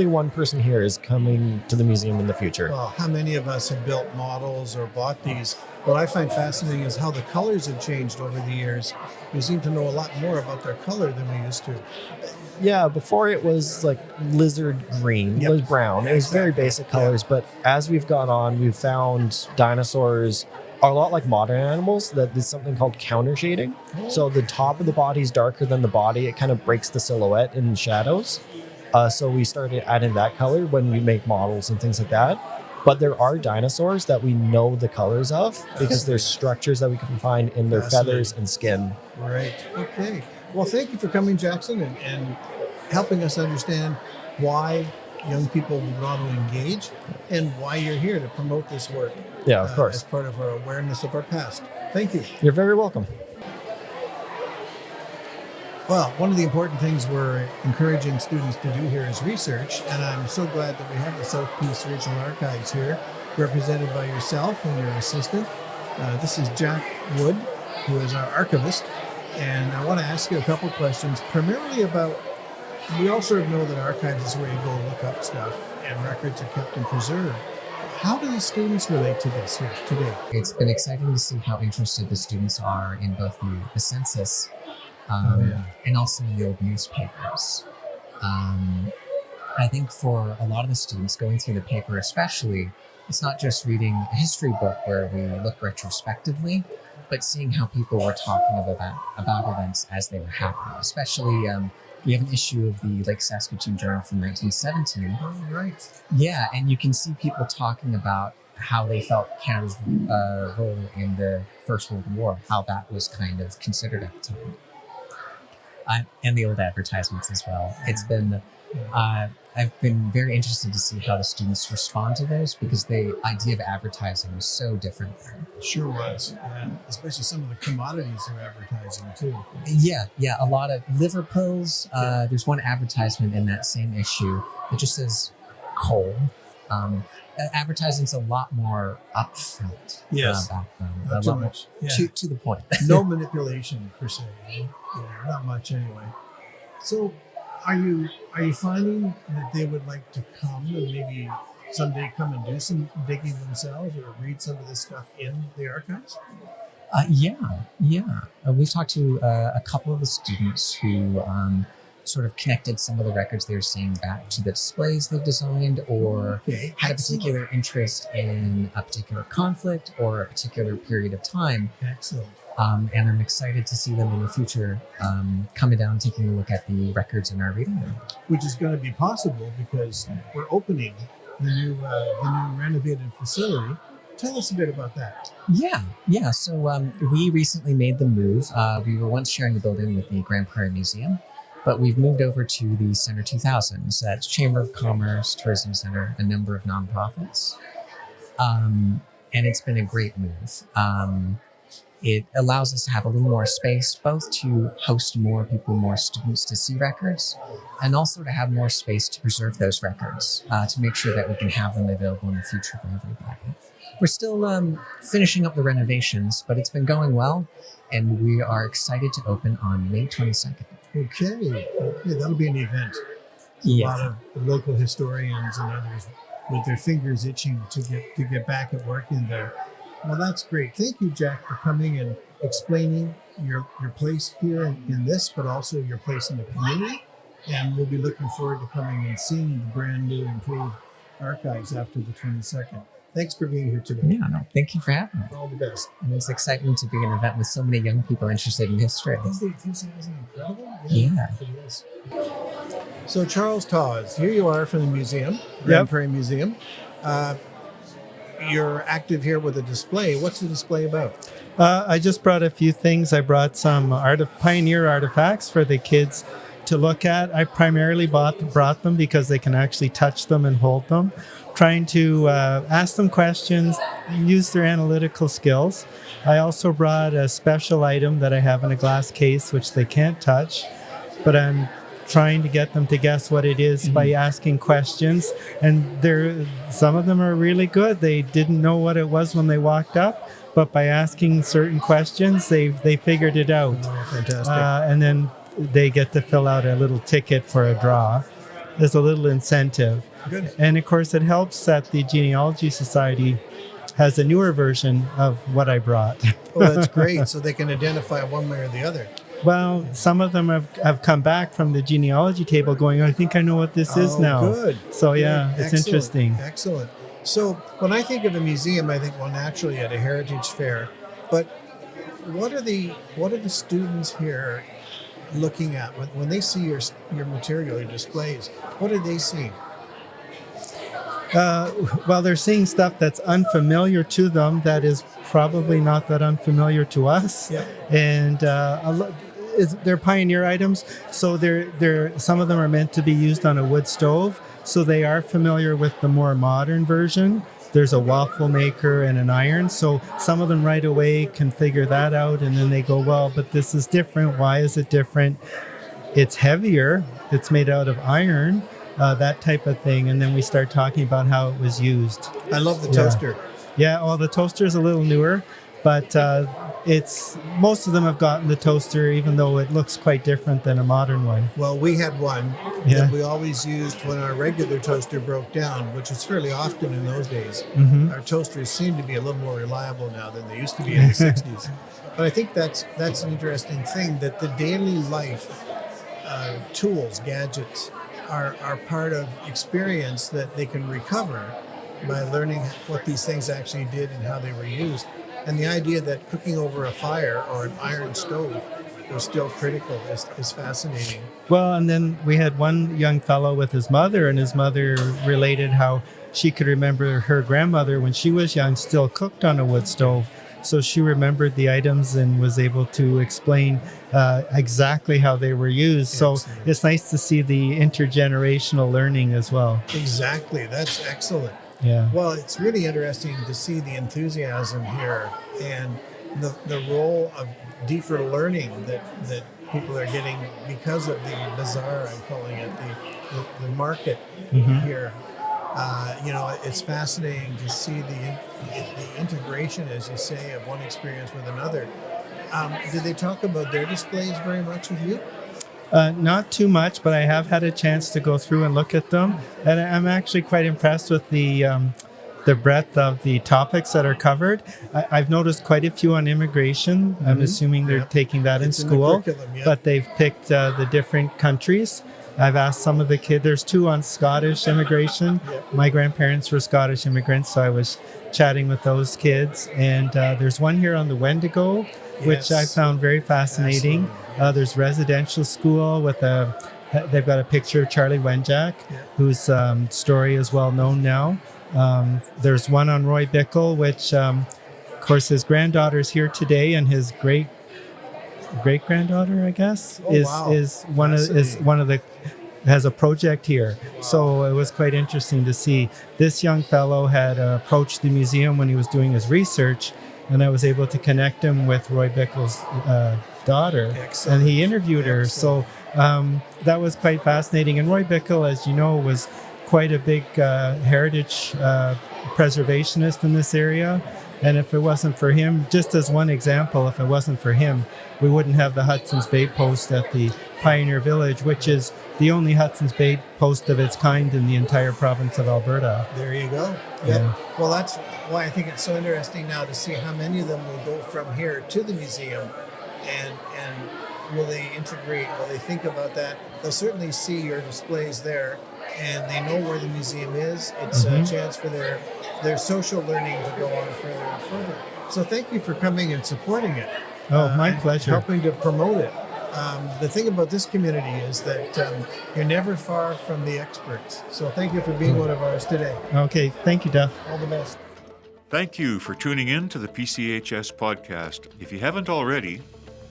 one person here is coming to the museum in the future. Well, how many of us have built models or bought these? What I find fascinating is how the colors have changed over the years. We seem to know a lot more about their color than we used to. Yeah, before it was lizard green, it was brown. It was very basic colors, but as we've gone on, we've found dinosaurs are a lot like modern animals. That there's something called counter shading. So the top of the body is darker than the body. It kind of breaks the silhouette in shadows. So we started adding that color when we make models and things like that. But there are dinosaurs that we know the colors of because there's structures that we can find in their feathers and skin. Right. Okay. Well, thank you for coming, Jackson, and helping us understand why young people would want to engage and why you're here to promote this work. Yeah, of course. As part of our awareness of our past. Thank you. You're very welcome. Well, one of the important things we're encouraging students to do here is research, and I'm so glad that we have the Southeast Regional Archives here, represented by yourself and your assistant. This is Jack Wood, who is our archivist, and I want to ask you a couple questions, primarily about, we all sort of know that archives is where you go look up stuff, and records are kept and preserved. How do the students relate to this here today? It's been exciting to see how interested the students are in both the census and also in the old newspapers. I think for a lot of the students going through the paper, especially, it's not just reading a history book where we look retrospectively, but seeing how people were talking about events as they were happening. Especially, we have an issue of the Lake Saskatoon Journal from 1917. Oh, right. Yeah, and you can see people talking about how they felt Canada's role in the First World War, how that was kind of considered at the time. And the old advertisements as well. It's been, I've been very interested to see how the students respond to those, because the idea of advertising was so different then. Sure was. Yeah. Especially some of the commodities they're advertising too. Yeah, a lot of liver pills. There's one advertisement in that same issue that just says coal. Advertising's a lot more upfront. Yes. Back then. Not too much. Yeah. To the point. No manipulation per se. Yeah, not much anyway. So, are you finding that they would like to come and maybe someday come and do some digging themselves or read some of this stuff in the archives? Yeah. We've talked to a couple of the students who sort of connected some of the records they were seeing back to the displays they've designed, or had a particular interest in a particular conflict or a particular period of time. Excellent. And I'm excited to see them in the future coming down, taking a look at the records in our reading room. Which is going to be possible because we're opening the new renovated facility. Tell us a bit about that. Yeah. So we recently made the move. We were once sharing the building with the Grande Prairie Museum, but we've moved over to the Centre 2000. So that's Chamber of Commerce, Tourism Centre, a number of nonprofits. And it's been a great move. It allows us to have a little more space, both to host more people, more students to see records, and also to have more space to preserve those records, to make sure that we can have them available in the future for everybody. We're still finishing up the renovations, but it's been going well, and we are excited to open on May 22nd. Okay, that'll be an event. Yeah. A lot of the local historians and others with their fingers itching to get back at work in there. Well, that's great. Thank you, Jack, for coming and explaining your place here in this, but also your place in the community. And we'll be looking forward to coming and seeing the brand new improved archives after the 22nd. Thanks for being here today. Yeah, no, thank you for having me. All the best. And it's exciting to be an event with so many young people interested in history. Isn't the enthusiasm incredible? Yeah. It is. So, Charles Tawes, here you are from the museum, Grande Prairie Museum. You're active here with a display. What's the display about? I just brought a few things. I brought some pioneer artifacts for the kids to look at. I primarily brought them because they can actually touch them and hold them. Trying to ask them questions, use their analytical skills. I also brought a special item that I have in a glass case, which they can't touch, but I'm trying to get them to guess what it is by asking questions. And some of them are really good. They didn't know what it was when they walked up, but by asking certain questions, they figured it out. Oh, fantastic. And then they get to fill out a little ticket for a draw. There's a little incentive. Good. And of course, it helps that the Genealogy Society has a newer version of what I brought. Oh, that's great. So they can identify one way or the other. Well, some of them have come back from the genealogy table going, I think I know what this is now. Good. So yeah, it's Excellent. interesting. Excellent. So when I think of a museum, I think, well, naturally at a heritage fair, but what are the students here looking at when they see your material, your displays? What are they seeing? Well, they're seeing stuff that's unfamiliar to them that is probably not that unfamiliar to us. Yeah. And they're pioneer items, so some of them are meant to be used on a wood stove, so they are familiar with the more modern version. There's a waffle maker and an iron, so some of them right away can figure that out, and then they go, well, but this is different. Why is it different? It's heavier. It's made out of iron, that type of thing, and then we start talking about how it was used. I love the toaster. Yeah, well, the toaster is a little newer, but most of them have gotten the toaster, even though it looks quite different than a modern one. Well, we had one that we always used when our regular toaster broke down, which was fairly often in those days. Mm-hmm. Our toasters seem to be a little more reliable now than they used to be in the 60s. But I think that's an interesting thing, that the daily life tools, gadgets, are part of experience that they can recover by learning what these things actually did and how they were used. And the idea that cooking over a fire or an iron stove was still critical is fascinating. Well, and then we had one young fellow with his mother, and his mother related how she could remember her grandmother when she was young still cooked on a wood stove. So she remembered the items and was able to explain exactly how they were used. Excellent. So it's nice to see the intergenerational learning as well. Exactly. That's excellent. Yeah. Well, it's really interesting to see the enthusiasm here and the role of deeper learning that people are getting because of the bazaar, I'm calling it, the market here. It's fascinating to see the integration, as you say, of one experience with another. Did they talk about their displays very much with you? Not too much, but I have had a chance to go through and look at them. And I'm actually quite impressed with the breadth of the topics that are covered. I've noticed quite a few on immigration. I'm assuming they're taking that in school, in the curriculum, yeah. But they've picked the different countries. I've asked some of the kids, there's 2 on Scottish immigration. My grandparents were Scottish immigrants, so I was chatting with those kids. And there's one here on the Wendigo, which I found very fascinating. There's residential school with they've got a picture of Charlie Wenjack, whose story is well known now. There's one on Roy Bickle, which, of course, his granddaughter's here today, and his great-granddaughter, I guess, is one of the has a project here. Wow. So it was quite interesting to see. This young fellow had approached the museum when he was doing his research, and I was able to connect him with Roy Bickle's daughter. Excellent. And he interviewed her. So that was quite fascinating. And Roy Bickle, as you know, was quite a big heritage preservationist in this area. And if it wasn't for him, just as one example, if it wasn't for him, we wouldn't have the Hudson's Bay post at the Pioneer Village, which is the only Hudson's Bay post of its kind in the entire province of Alberta. There you go. Yeah. Well, that's why I think it's so interesting now to see how many of them will go from here to the museum, and will they integrate, will they think about that? They'll certainly see your displays there, and they know where the museum is. It's a chance for their social learning to go on further and further. So thank you for coming and supporting it. Oh, my pleasure. Helping to promote it. The thing about this community is that you're never far from the experts. So thank you for being one of ours today. Okay, thank you, Duff. All the best. Thank you for tuning in to the PCHS podcast. If you haven't already,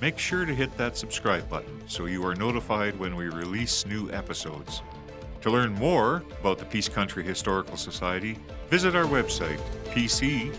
make sure to hit that subscribe button so you are notified when we release new episodes. To learn more about the Peace Country Historical Society, visit our website, pc-hs.ca.